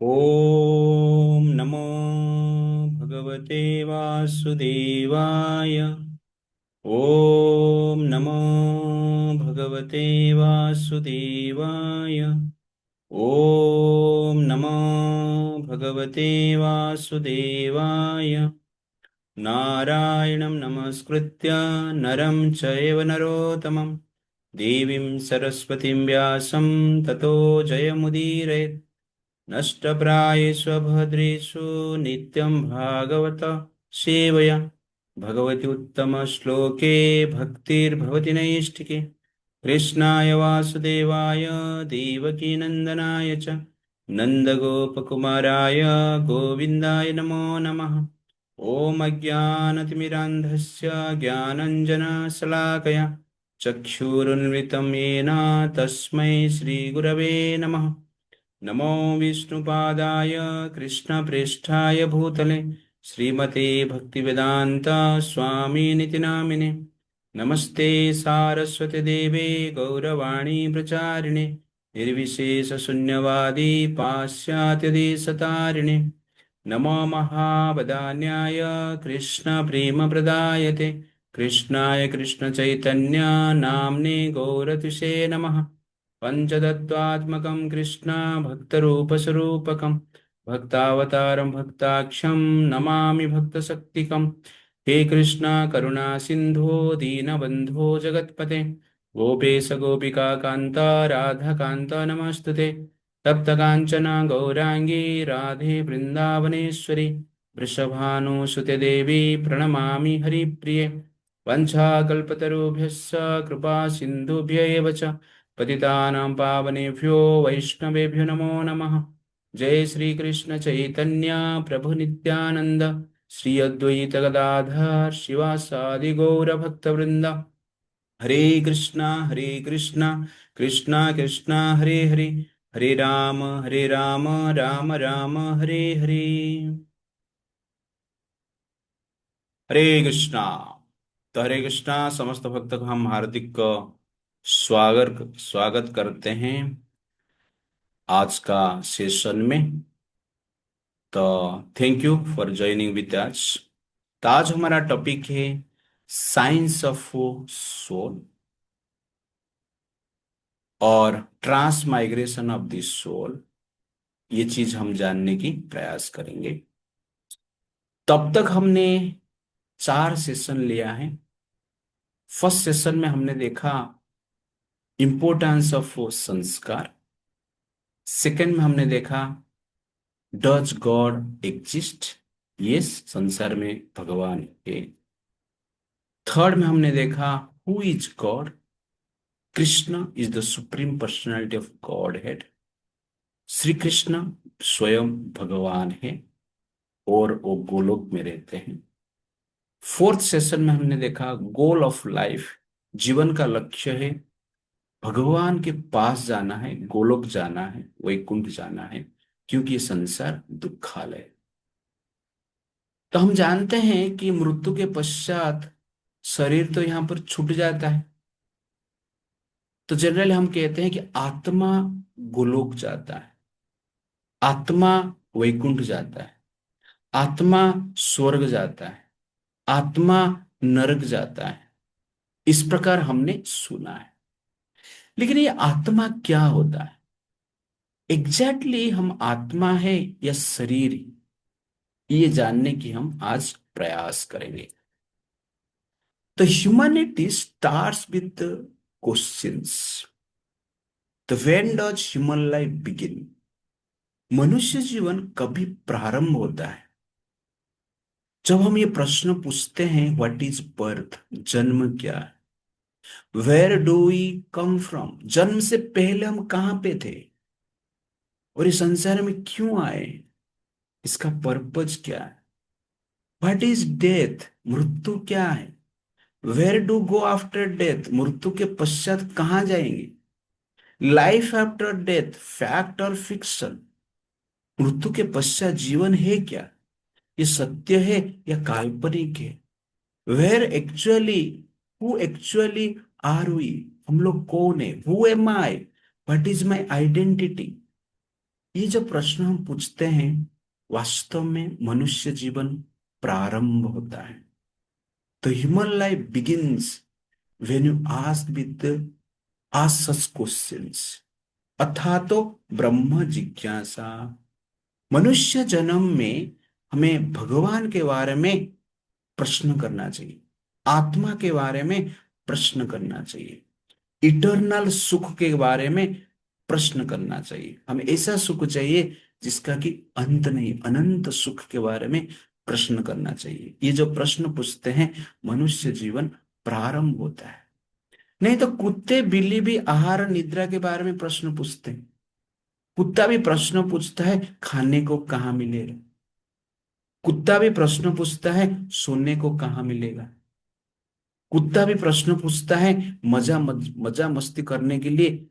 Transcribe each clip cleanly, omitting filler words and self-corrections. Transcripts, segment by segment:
ॐ नमो भगवते वासुदेवाय। ॐ नमो भगवते वासुदेवाय। ॐ नमो भगवते वासुदेवाय। नारायणं नमस्कृत्य नरं चैव नरोत्तमं देवीं सरस्वतीं व्यासं ततो जयमुदीरयेत्। नष्टप्रायेष्वभद्रेषु नित्यं भागवत सेवया भगवति उत्तमश्लोके भक्तिर्भवति नैष्ठिके। कृष्णाय वासुदेवाय देवकीनन्दनाय च नन्दगोपकुमाराय गोविन्दाय नमो नमः। ॐ अज्ञानतिमिरान्धस्य ज्ञानञ्जनशलाकया चक्षुरुन्मिलितं येन तस्मै श्रीगुरवे नमः। नमो विष्णुपादाय कृष्णप्रेष्ठाय भूतले श्रीमते भक्तिवेदान्त स्वामिनिति नामिने। नमस्ते सारस्वती देवे गौरवाणी प्रचारिणे निर्विशेषशून्यवादी पाश्चात्यदेशतारिणे। नमो महावदान्याय कृष्णप्रेमप्रदायते कृष्णाय कृष्णचैतन्य नाम्ने गौरतिषे नमः। पञ्चतत्त्वात्मकं कृष्ण भक्तरूपस्वरूपकं भक्तावतारं भक्ताख्यं नमामि भक्तशक्तिकं। हे कृष्ण करुणा सिन्धो दीनबन्धो जगत्पते गोपेश गोपिका कान्त राधाकान्त नमस्तुते। तप्तकाञ्चन गौराङ्गी राधे वृन्दावनेश्वरी वृषभानुसुते देवी प्रणमामि हरिप्रिये। वञ्चाकल्पतरुभ्यश्च कृपा सिन्धुभ्य एव च पतितानां पावनेभ्यो वैष्णवेभ्यो नमो नमः। जय श्री कृष्ण चैतन्य प्रभु नित्यानंद श्री अद्वैत गदाधर शिवासादि गौर भक्तवृंद। हरे कृष्णा कृष्णा कृष्णा हरे हरे हरे राम राम राम हरे हरे। हरे कृष्णा। तो हरे कृष्णा समस्त भक्त को हम हार्दिक स्वागत स्वागत करते हैं आज का सेशन में। तो thank you for joining with us. तो आज हमारा टॉपिक है साइंस ऑफ सोल और transmigration of the soul. ये चीज हम जानने की प्रयास करेंगे। तब तक हमने 4 सेशन लिया है। फर्स्ट सेशन में हमने देखा इंपोर्टेंस ऑफ संस्कार। सेकंड में हमने देखा डज गॉड एग्जिस्ट। यस, संसार में भगवान है। थर्ड में हमने देखा who is God. Krishna is the supreme personality of God head. Shri Krishna स्वयं भगवान है और वो गोलोक में रहते हैं। फोर्थ सेशन में हमने देखा गोल ऑफ लाइफ, जीवन का लक्ष्य है भगवान के पास जाना है, गोलोक जाना है, वैकुंठ जाना है, क्योंकि ये संसार दुखालय है। तो हम जानते हैं कि मृत्यु के पश्चात शरीर तो यहां पर छूट जाता है। तो जनरली हम कहते हैं कि आत्मा गोलोक जाता है, आत्मा वैकुंठ जाता है, आत्मा स्वर्ग जाता है, आत्मा नरक जाता है। इस प्रकार हमने सुना है। लेकिन ये आत्मा क्या होता है एग्जैक्टली हम आत्मा है या शरीर, ये जानने की हम आज प्रयास करेंगे। तो ह्यूमैनिटी स्टार्ट्स विद क्वेश्चंस। तो when does human life begin. मनुष्य जीवन कभी प्रारंभ होता है जब हम ये प्रश्न पूछते हैं व्हाट इज बर्थ, जन्म क्या है। Where do we come from, जन्म से पहले हम कहां पे थे और इस संसार में क्यों आए, इसका पर्पज क्या है। व्हाट इज डेथ, मृत्यु क्या है। Where do go after death, मृत्यु के पश्चात कहां जाएंगे। लाइफ आफ्टर डेथ, फैक्ट और फिक्शन, मृत्यु के पश्चात जीवन है क्या, ये सत्य है या काल्पनिक है। Where actually, who actually are we, हम लोग कौन है। Who am I, what is my identity. ये जो प्रश्न हम पूछते हैं, वास्तव में मनुष्य जीवन प्रारंभ होता है। तो human life begins when you ask with ask such questions, अथा तो ब्रह्म जिज्ञासा। मनुष्य जन्म में हमें भगवान के बारे में प्रश्न करना चाहिए, आत्मा के बारे में प्रश्न करना चाहिए, इटर्नल सुख के बारे में प्रश्न करना चाहिए। हमें ऐसा सुख चाहिए जिसका कि अंत नहीं, अनंत सुख के बारे में प्रश्न करना चाहिए। ये जो प्रश्न पूछते हैं, मनुष्य जीवन प्रारंभ होता है। नहीं तो कुत्ते बिल्ली भी आहार निद्रा के बारे में प्रश्न पूछते हैं। कुत्ता भी प्रश्न पूछता है, खाने को कहाँ मिलेगा। कुत्ता भी प्रश्न पूछता है, सोने को कहाँ मिलेगा। कुत्ता भी प्रश्न पूछता है, मजा मस्ती करने के लिए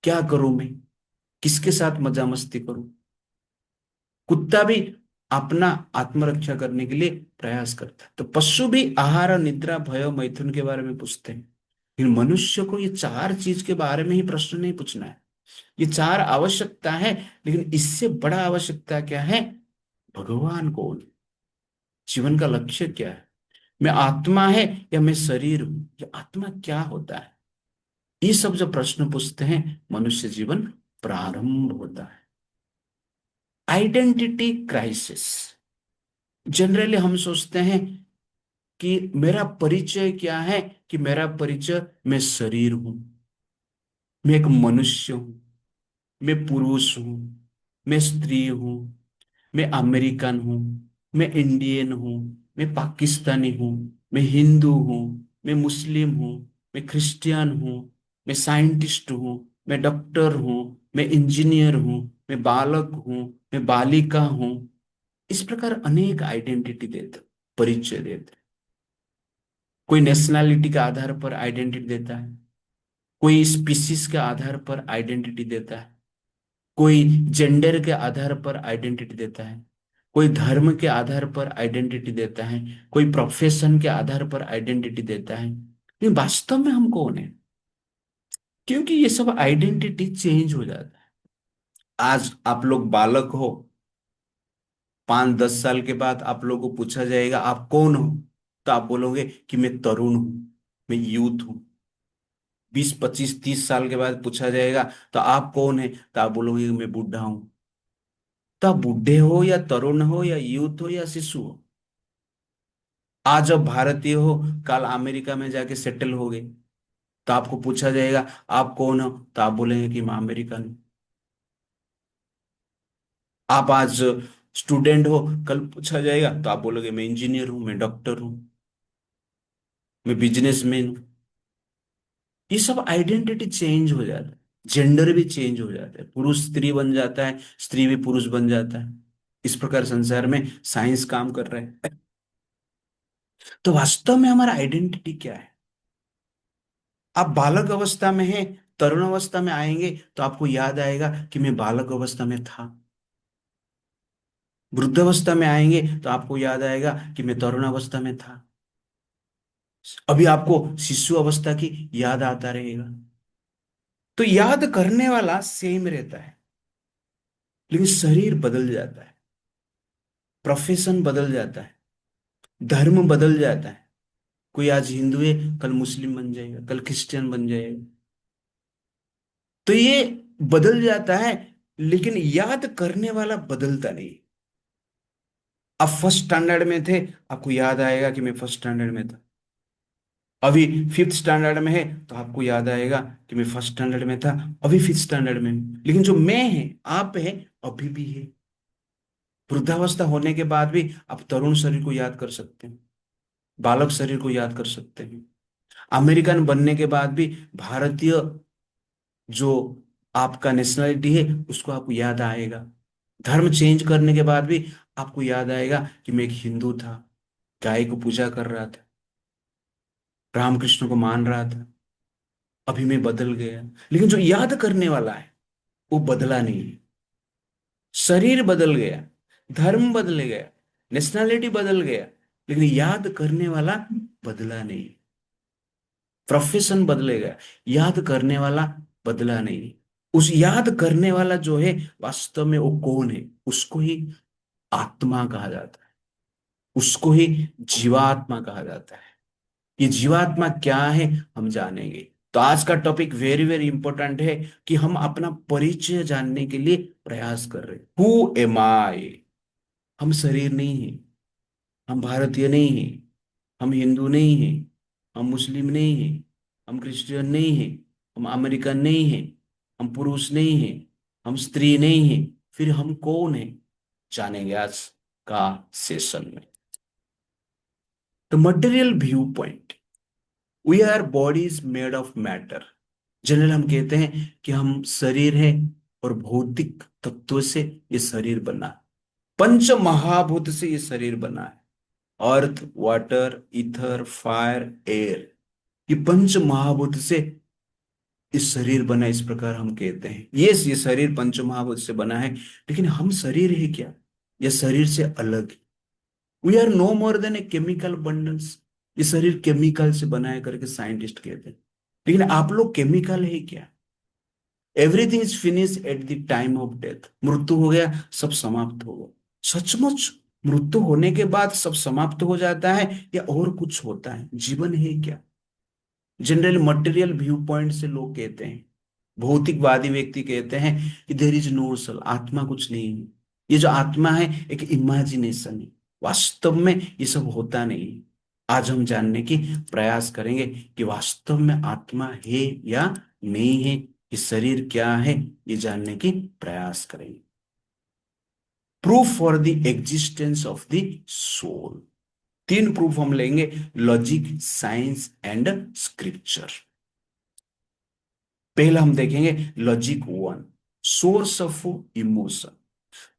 क्या करूं मैं, किसके साथ मजा मस्ती करूं। कुत्ता भी अपना आत्मरक्षा करने के लिए प्रयास करता है। तो पशु भी आहार निद्रा भय मैथुन के बारे में पूछते हैं। लेकिन मनुष्य को ये चार चीज के बारे में ही प्रश्न नहीं पूछना है। ये चार आवश्यकता है, लेकिन इससे बड़ा आवश्यकता क्या है? भगवान कौन, जीवन का लक्ष्य क्या है, मैं आत्मा है या मैं शरीर हूं, ये आत्मा क्या होता है। ये सब जो प्रश्न पूछते हैं, मनुष्य जीवन प्रारंभ होता है। Identity crisis. जनरली हम सोचते हैं कि मेरा परिचय क्या है, कि मेरा परिचय मैं शरीर हूं, मैं एक मनुष्य हूं, मैं पुरुष हूं, मैं स्त्री हूं, मैं अमेरिकन हूँ, मैं इंडियन हूँ, मैं पाकिस्तानी हूँ, मैं हिंदू हूँ, मैं मुस्लिम हूँ, मैं क्रिश्चियन हूँ, मैं साइंटिस्ट हूँ, मैं डॉक्टर हूँ, मैं इंजीनियर हूँ, मैं बालक हूँ, मैं बालिका हूँ। इस प्रकार अनेक आइडेंटिटी देते, परिचय देते। कोई नेशनैलिटी के आधार पर आइडेंटिटी देता है, कोई स्पीसीज के आधार पर आइडेंटिटी देता है, कोई जेंडर के आधार पर आइडेंटिटी देता है, कोई धर्म के आधार पर आइडेंटिटी देता है, कोई प्रोफेशन के आधार पर आइडेंटिटी देता है। लेकिन वास्तव में हम कौन है? क्योंकि ये सब आइडेंटिटी चेंज हो जाता है। आज आप लोग बालक हो, 5-10 साल के बाद आप लोगों को पूछा जाएगा आप कौन हो, तो आप बोलोगे कि मैं तरुण हूं, मैं यूथ हूं। 20-25-30 साल के बाद पूछा जाएगा तो आप कौन है, तो आप बोलोगे कि मैं बूढ़ा हूं। तो आप बूढ़े हो या तरुण हो या यूथ हो या शिशु हो, आज अब भारतीय हो, कल अमेरिका में जाके सेटल हो गए, तो आपको पूछा जाएगा आप कौन हो, तो आप बोलेंगे कि मैं अमेरिकन हूं। आप आज स्टूडेंट हो, कल पूछा जाएगा तो आप बोलोगे मैं इंजीनियर हूं, मैं डॉक्टर हूं, मैं बिजनेसमैन हूं। ये सब आइडेंटिटी चेंज हो जाता है। जेंडर भी चेंज हो जाता है, पुरुष स्त्री बन जाता है, स्त्री भी पुरुष बन जाता है। इस प्रकार संसार में साइंस काम कर रहा है। तो वास्तव में हमारा आइडेंटिटी क्या है? आप बालक अवस्था में हैं, तरुण अवस्था में आएंगे तो आपको याद आएगा कि मैं बालक अवस्था में था। वृद्ध अवस्था में आएंगे तो आपको याद आएगा कि मैं तरुण अवस्था में था। अभी आपको शिशु अवस्था की याद आता रहेगा। तो याद करने वाला सेम रहता है, लेकिन शरीर बदल जाता है, प्रोफेशन बदल जाता है, धर्म बदल जाता है। कोई आज हिंदू है, कल मुस्लिम बन जाएगा, कल क्रिश्चियन बन जाएगा। तो ये बदल जाता है, लेकिन याद करने वाला बदलता नहीं। आप फर्स्ट स्टैंडर्ड में थे, आपको याद आएगा कि मैं फर्स्ट स्टैंडर्ड में था। अभी फिफ्थ स्टैंडर्ड में है तो आपको याद आएगा कि मैं फर्स्ट स्टैंडर्ड में था, अभी फिफ्थ स्टैंडर्ड में हूं। लेकिन जो मैं है, आप है, अभी भी है। वृद्धावस्था होने के बाद भी आप तरुण शरीर को याद कर सकते हैं, बालक शरीर को याद कर सकते हैं। अमेरिकन बनने के बाद भी भारतीय जो आपका नेशनलिटी है उसको आपको याद आएगा। धर्म चेंज करने के बाद भी आपको याद आएगा कि मैं एक हिंदू था, गाय को पूजा कर रहा था, रामकृष्ण को मान रहा था, अभी मैं बदल गया। लेकिन जो याद करने वाला है वो बदला नहीं है। शरीर बदल गया, धर्म बदल गया, नेशनैलिटी बदल गया, लेकिन याद करने वाला बदला नहीं। प्रोफेशन बदलेगा, याद करने वाला बदला नहीं। उस याद करने वाला जो है, वास्तव में वो कौन है, उसको ही आत्मा कहा जाता है, उसको ही जीवात्मा कहा जाता है। ये जीवात्मा क्या है, हम जानेंगे। तो आज का टॉपिक वेरी वेरी इंपॉर्टेंट है, कि हम अपना परिचय जानने के लिए प्रयास कर रहे हैं। हु एम आई। हम शरीर नहीं है, हम भारतीय नहीं है, हम हिंदू नहीं है, हम मुस्लिम नहीं है, हम क्रिश्चियन नहीं है, हम अमेरिकन नहीं है, हम पुरुष नहीं है, हम स्त्री नहीं है। फिर हम कौन है, जानेंगे आज का सेशन में। The material view point. We are bodies made of matter. General हम कहते हैं कि हम शरीर है, और भौतिक तत्वों से ये शरीर बना है। पंच महाभूत से ये शरीर बना है। अर्थ, वाटर, ईथर, फायर, एयर, ये पंच महाभूत से इस शरीर बना, इस प्रकार हम कहते हैं। यस, ये शरीर पंच महाभूत से बना है, लेकिन हम शरीर है क्या, यह शरीर से अलग है। We are no more than a chemical bundles. ये शरीर केमिकल से बना है करके साइंटिस्ट कहते हैं, लेकिन आप लोग केमिकल है क्या। Everything is finish at the time of death. मृत्यु हो गया, सब समाप्त हो गया। सचमुच मृत्यु होने के बाद सब समाप्त हो जाता है, या और कुछ होता है, जीवन है क्या। जनरली मटेरियल व्यू पॉइंट से लोग कहते हैं, भौतिकवादी व्यक्ति कहते हैं कि देर इज नो सोल, आत्मा कुछ नहीं है। ये जो आत्मा है एक इमेजिनेशन है, वास्तव में ये सब होता नहीं है। आज हम जानने की प्रयास करेंगे कि वास्तव में आत्मा है या नहीं है, ये शरीर क्या है, ये जानने की प्रयास करेंगे। Proof for the existence of the soul. तीन प्रूफ हम लेंगे, लॉजिक, साइंस एंड स्क्रिप्चर। पहला हम देखेंगे logic one, source of emotion.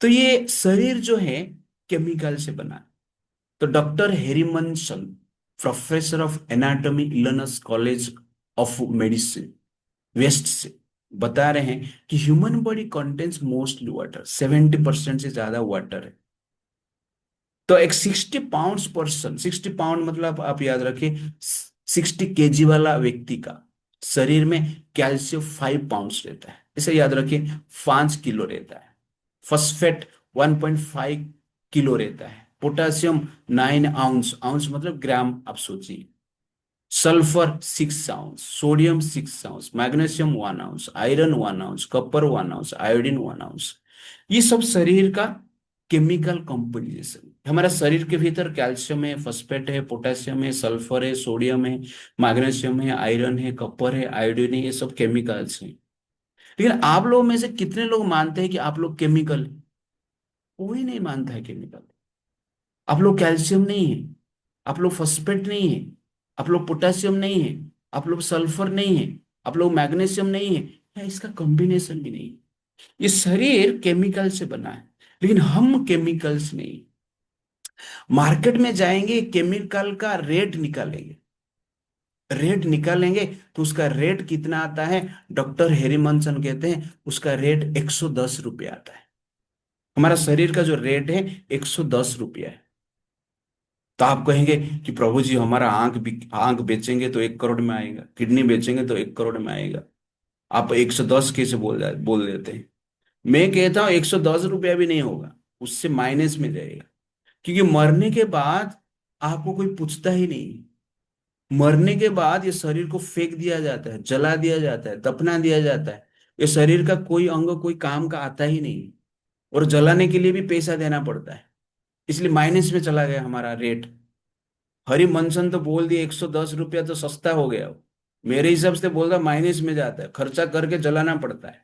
तो ये शरीर जो है केमिकल से बना है। तो डॉक्टर हेरिमनसन, professor of anatomy, Illinois College of Medicine, West से बता रहे हैं कि human body contains mostly water, 70% से ज्यादा वाटर है। तो एक 60 पाउंड, 60 पाउंड मतलब आप याद रखिए 60 केजी वाला व्यक्ति का शरीर में कैल्शियम 5 पाउंड रहता है, इसे याद रखिए। 5 किलो रहता है। फॉस्फेट 1.5 किलो रहता है। पोटासियम 9 आउंस, आउंस मतलब ग्राम आप सोचिए। Sulphur 6 ounce, sodium 6 ounce, magnesium 1 ounce, iron 1 ounce, copper 1 ounce, iodine 1 ounce. ये सब शरीर का केमिकल कंपोजिशन। हमारा शरीर के भीतर कैल्शियम है, फॉस्फेट है, पोटेशियम है, सल्फर है, सोडियम है, मैग्नीशियम है, आयरन है, कॉपर है, आयोडीन है, ये सब केमिकल्स हैं। लेकिन आप लोगों में से कितने लोग मानते हैं कि आप लोग केमिकल है? कोई नहीं मानता है केमिकल। आप लोग कैल्शियम नहीं है, आप लोग फॉस्फेट नहीं है, आप लोग पोटेशियम नहीं है, आप लोग सल्फर नहीं है, आप लोग मैग्नीशियम नहीं है, या इसका कॉम्बिनेशन भी नहीं है। ये शरीर केमिकल से बना है, लेकिन हम केमिकल्स नहीं। मार्केट में जाएंगे, केमिकल का रेट निकालेंगे, रेट निकालेंगे तो उसका रेट कितना आता है। डॉक्टर हेरी मंसन कहते हैं उसका रेट 110 रुपये आता है। हमारा शरीर का जो रेट है 110 रुपया है। तो आप कहेंगे कि प्रभु जी हमारा आंख बेचेंगे तो 1 करोड़ में आएगा, किडनी बेचेंगे तो 1 करोड़ में आएगा। आप 110 कैसे बोल देते हैं। मैं कहता हूँ 110 रुपया भी नहीं होगा, उससे माइनस में जाएगा। क्योंकि मरने के बाद आपको कोई पूछता ही नहीं। मरने के बाद ये शरीर को फेंक दिया जाता है, जला दिया जाता है, दफना दिया जाता है। ये शरीर का कोई अंग कोई काम का आता ही नहीं, और जलाने के लिए भी पैसा देना पड़ता है। इसलिए माइनस में चला गया हमारा रेट। हरि मंसन तो बोल दिए 110 रुपया तो सस्ता हो गया। मेरे हिसाब से बोल रहा माइनस में जाता है, खर्चा करके जलाना पड़ता है।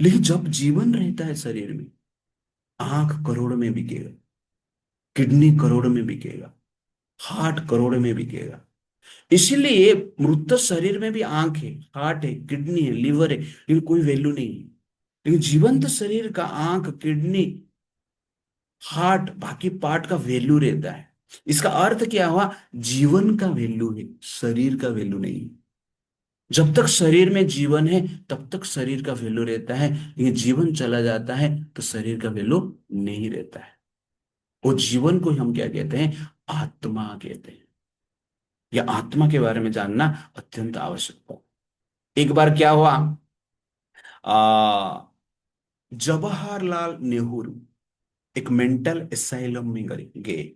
लेकिन जब जीवन रहता है शरीर में, आंख करोड़ में बिकेगा, किडनी करोड़ में बिकेगा, हार्ट करोड़ में बिकेगा। इसीलिए मृत शरीर में भी आंख है, हार्ट है, किडनी है, लीवर है, लेकिन कोई वैल्यू नहीं है। लेकिन जीवंत शरीर का आंख, किडनी, हार्ट, बाकी पार्ट का वैल्यू रहता है। इसका अर्थ क्या हुआ, जीवन का वैल्यू है, शरीर का वैल्यू नहीं है। जब तक शरीर में जीवन है तब तक शरीर का वैल्यू रहता है, लेकिन जीवन चला जाता है तो शरीर का वैल्यू नहीं रहता है। वो जीवन को हम क्या कहते हैं, आत्मा कहते हैं। या आत्मा के बारे में जानना अत्यंत आवश्यक है। एक बार क्या हुआ, आ जवाहरलाल नेहरू एक मेंटल एसाइलम में गए,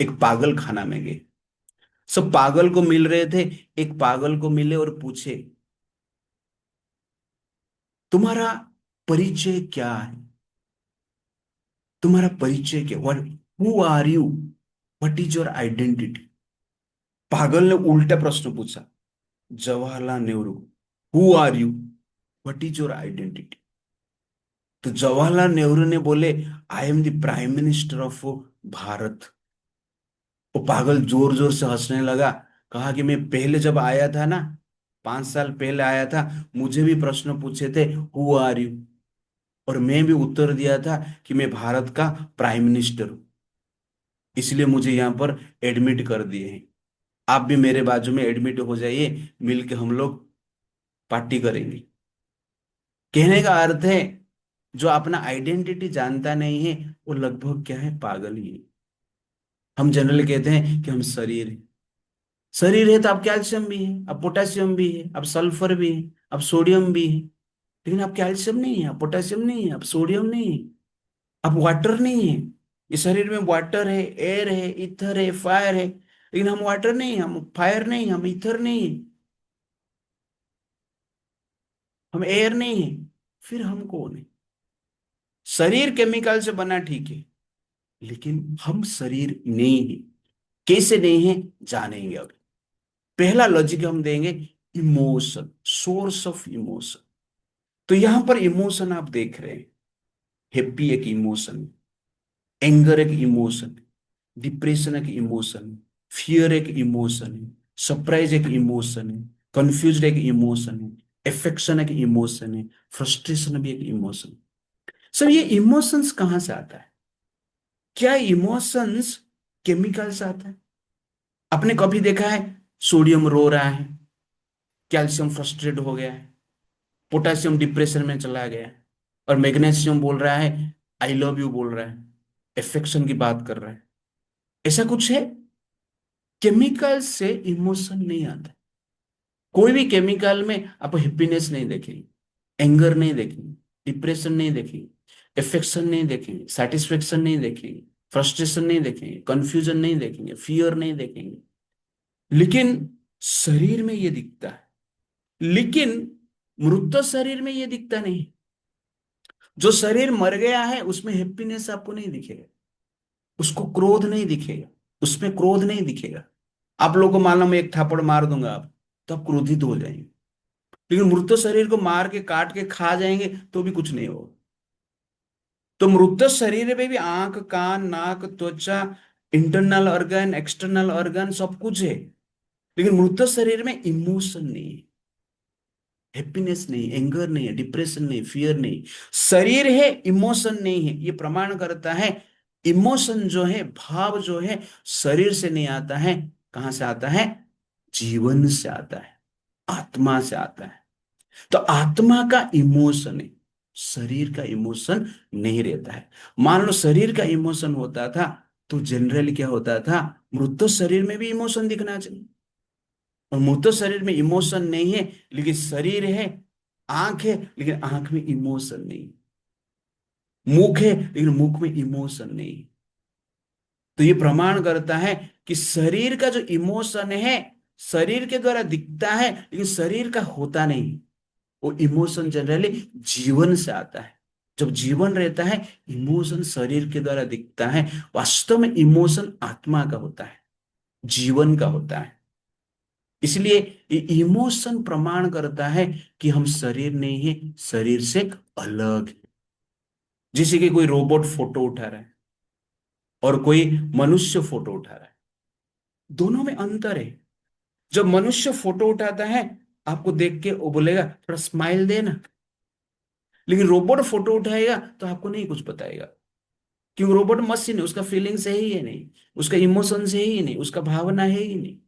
एक पागल खाना में गए। सब पागल को मिल रहे थे। एक पागल को मिले और पूछे, तुम्हारा परिचय क्या है? तुम्हारा परिचय क्या? What, who are you? What is your identity? पागल ने उल्टा प्रश्न पूछा Jawaharlal Nehru, who are you, what is your identity? तो जवाहरलाल नेहरू ने बोले, I am the prime minister of Bharat. वो पागल जोर जोर से हंसने लगा। कहा कि मैं पहले जब आया था ना, 5 साल पहले आया था, मुझे भी प्रश्न पूछे थे, हु आर यू, और मैं भी उत्तर दिया था कि मैं भारत का प्राइम मिनिस्टर हूं, इसलिए मुझे यहाँ पर एडमिट कर दिए हैं। आप भी मेरे बाजू में एडमिट हो जाइए, मिलके हम लोग पार्टी करेंगे। कहने का अर्थ है, जो अपना आइडेंटिटी जानता नहीं है वो लगभग क्या है, पागल ही है। हम जनरली कहते हैं कि हम शरीर है। शरीर है तो अब कैल्शियम भी है, अब पोटेशियम भी है, अब सल्फर भी है, अब सोडियम भी है। लेकिन अब कैल्शियम नहीं है, अब पोटेशियम नहीं है, अब सोडियम नहीं है, अब वाटर नहीं है। इस शरीर में वाटर है, एयर है, ईथर है, फायर है, लेकिन हम वाटर नहीं, हम फायर नहीं, हम ईथर नहीं, हम एयर नहीं है। फिर हम कौन है? शरीर केमिकल से बना, ठीक है, लेकिन हम शरीर नहीं है। कैसे नहीं है, जानेंगे अब। पहला लॉजिक हम देंगे, इमोशन, सोर्स ऑफ इमोशन। तो यहां पर इमोशन आप देख रहे हैं, हैप्पी एक इमोशन, एंगर एक इमोशन, डिप्रेशन एक इमोशन, फियर एक इमोशन है, सरप्राइज एक इमोशन है, कंफ्यूज एक इमोशन है, एफेक्शन एक इमोशन है, फ्रस्ट्रेशन भी एक इमोशन। सर ये इमोशंस कहां से आता है? क्या इमोशंस केमिकल से आता है? आपने कभी देखा है सोडियम रो रहा है, कैल्शियम फ्रस्ट्रेट हो गया है, पोटेशियम डिप्रेशन में चला गया है, और मैग्नीशियम बोल रहा है आई लव यू बोल रहा है, एफेक्शन की बात कर रहा है? ऐसा कुछ है? केमिकल से इमोशन नहीं आता। कोई भी केमिकल में आप हैप्पीनेस नहीं देखेंगे, एंगर नहीं देखेंगे, डिप्रेशन नहीं देखेंगे, एफेक्शन नहीं देखेंगे, सेटिस्फेक्शन नहीं देखेंगे, फ्रस्ट्रेशन नहीं देखेंगे, कंफ्यूजन नहीं देखेंगे, फियर नहीं देखेंगे। लेकिन शरीर में ये दिखता है। लेकिन मृत शरीर में ये दिखता नहीं। जो शरीर मर गया है उसमें हैप्पीनेस आपको नहीं दिखेगा, उसको क्रोध नहीं दिखेगा, उसमें क्रोध नहीं दिखेगा। आप लोगों को मालूम है, एक थप्पड़ मार दूंगा आप, तो आप क्रोधित हो जाएंगे। लेकिन मृत शरीर को मार के काट के खा जाएंगे तो भी कुछ नहीं होगा। तो मृत शरीर में भी आंख, कान, नाक, त्वचा, इंटरनल ऑर्गन, एक्सटर्नल ऑर्गन सब कुछ है, लेकिन मृत शरीर में इमोशन नहीं है, हैप्पीनेस नहीं, एंगर नहीं है, डिप्रेशन नहीं, फियर नहीं। शरीर है, इमोशन नहीं है। ये प्रमाण करता है इमोशन जो है, भाव जो है, शरीर से नहीं आता है। कहां से आता है? जीवन से आता है, आत्मा से आता है। तो आत्मा का इमोशन है, शरीर का इमोशन नहीं रहता है। मान लो शरीर का इमोशन होता था, तो जनरली क्या होता था, मृत शरीर में भी इमोशन दिखना चाहिए। और मृत शरीर में इमोशन नहीं है, लेकिन शरीर है, आंख है, लेकिन आंख में इमोशन नहीं, मुख है, लेकिन मुख में इमोशन नहीं। तो ये प्रमाण करता है कि शरीर का जो इमोशन है, शरीर के द्वारा दिखता है, लेकिन शरीर का होता नहीं। वो इमोशन जनरली जीवन से आता है। जब जीवन रहता है, इमोशन शरीर के द्वारा दिखता है। वास्तव में इमोशन आत्मा का होता है, जीवन का होता है। इसलिए इमोशन प्रमाण करता है कि हम शरीर नहीं है, शरीर से अलग है। जैसे कि कोई रोबोट फोटो उठा रहा है और कोई मनुष्य फोटो उठा रहा है, दोनों में अंतर है। जब मनुष्य फोटो उठाता है, आपको देख के वो बोलेगा थोड़ा स्माइल दे ना, लेकिन रोबोट फोटो उठाएगा तो आपको नहीं कुछ बताएगा, क्योंकि रोबोट मशीन है, उसका फीलिंग्स है ही नहीं, उसका इमोशंस है ही नहीं, उसका भावना है ही नहीं।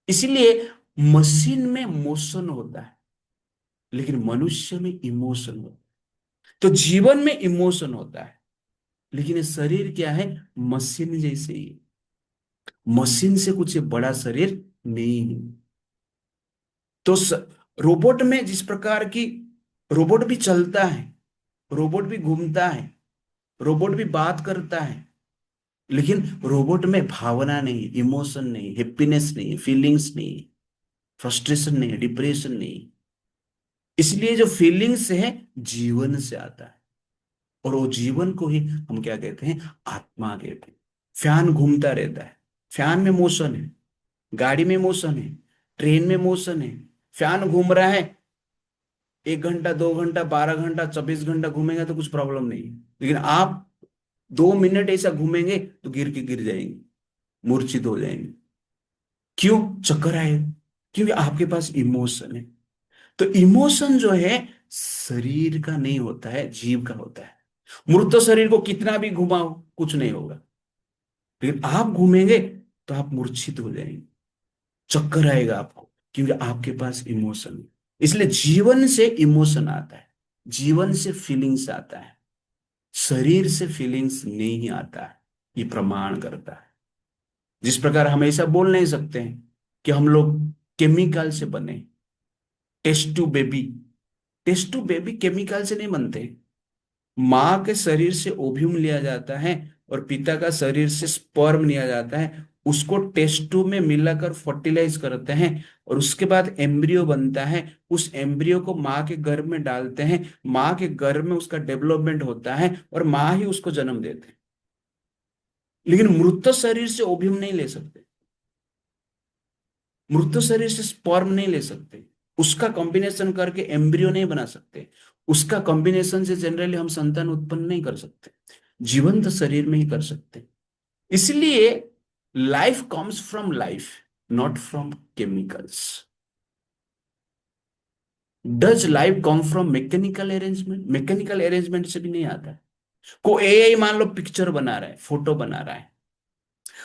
इसलिए मशीन में मोशन होता है, लेकिन मनुष्य में इमोशन होता है। तो जीवन में इमोशन होता है, लेकिन ये शरीर क्या है, मशीन जैसे ही है। मशीन से कुछ ये बड़ा शरीर नहीं है। तो रोबोट में जिस प्रकार की रोबोट भी चलता है, रोबोट भी घूमता है, रोबोट भी बात करता है, लेकिन रोबोट में भावना नहीं, इमोशन नहीं, हैप्पीनेस नहीं, फीलिंग्स नहीं, फ्रस्ट्रेशन नहीं, डिप्रेशन नहीं। इसलिए जो फीलिंग्स है जीवन से आता है, और वो जीवन को ही हम क्या कहते हैं, आत्मा कहते हैं। फैन घूमता रहता है, फैन में मोशन है, गाड़ी में मोशन है, ट्रेन में मोशन है। फैन घूम रहा है, 1 घंटा, 2 घंटा, 12 घंटा, 24 घंटा घूमेंगे तो कुछ प्रॉब्लम नहीं है। लेकिन आप 2 मिनट ऐसा घूमेंगे तो गिर के गिर जाएंगे, मूर्छित हो जाएंगे। क्यों? चक्कर आए, क्योंकि आपके पास इमोशन है। तो इमोशन जो है शरीर का नहीं होता है, जीव का होता है। मृत शरीर को कितना भी घुमाओ कुछ नहीं होगा, लेकिन आप घूमेंगे तो आप मूर्छित हो जाएंगे, चक्कर आएगा आपको, क्योंकि आपके पास इमोशन है। इसलिए जीवन से इमोशन आता है, जीवन से फीलिंग्स आता है, शरीर से फीलिंग्स नहीं आता है। ये प्रमाण करता है। जिस प्रकार हम ऐसा बोल नहीं सकते हैं कि हम लोग केमिकल से बने, test tube baby, test tube baby chemical से नहीं बनते। माँ के शरीर से ओव्यूम लिया जाता है और पिता का शरीर से स्पर्म लिया जाता है, उसको टेस्ट ट्यूब में मिलाकर फर्टिलाइज करते हैं, और उसके बाद एम्ब्रियो बनता है। उस एम्ब्रियो को माँ के गर्भ में डालते हैं, माँ के गर्भ में उसका डेवलपमेंट होता है और माँ ही उसको जन्म देते हैं। लेकिन मृत शरीर से ओव्यूम नहीं ले सकते, मृत शरीर से स्पर्म नहीं ले सकते, उसका कॉम्बिनेशन करके एम्ब्रियो नहीं बना सकते, उसका कॉम्बिनेशन से जनरली हम संतान उत्पन्न नहीं कर सकते, जीवंत शरीर में ही कर सकते। इसलिए life comes from life, not from chemicals. Does life come from mechanical arrangement? Mechanical arrangement से भी नहीं आता है। को एआई मान लो पिक्चर बना रहा है, फोटो बना रहा है,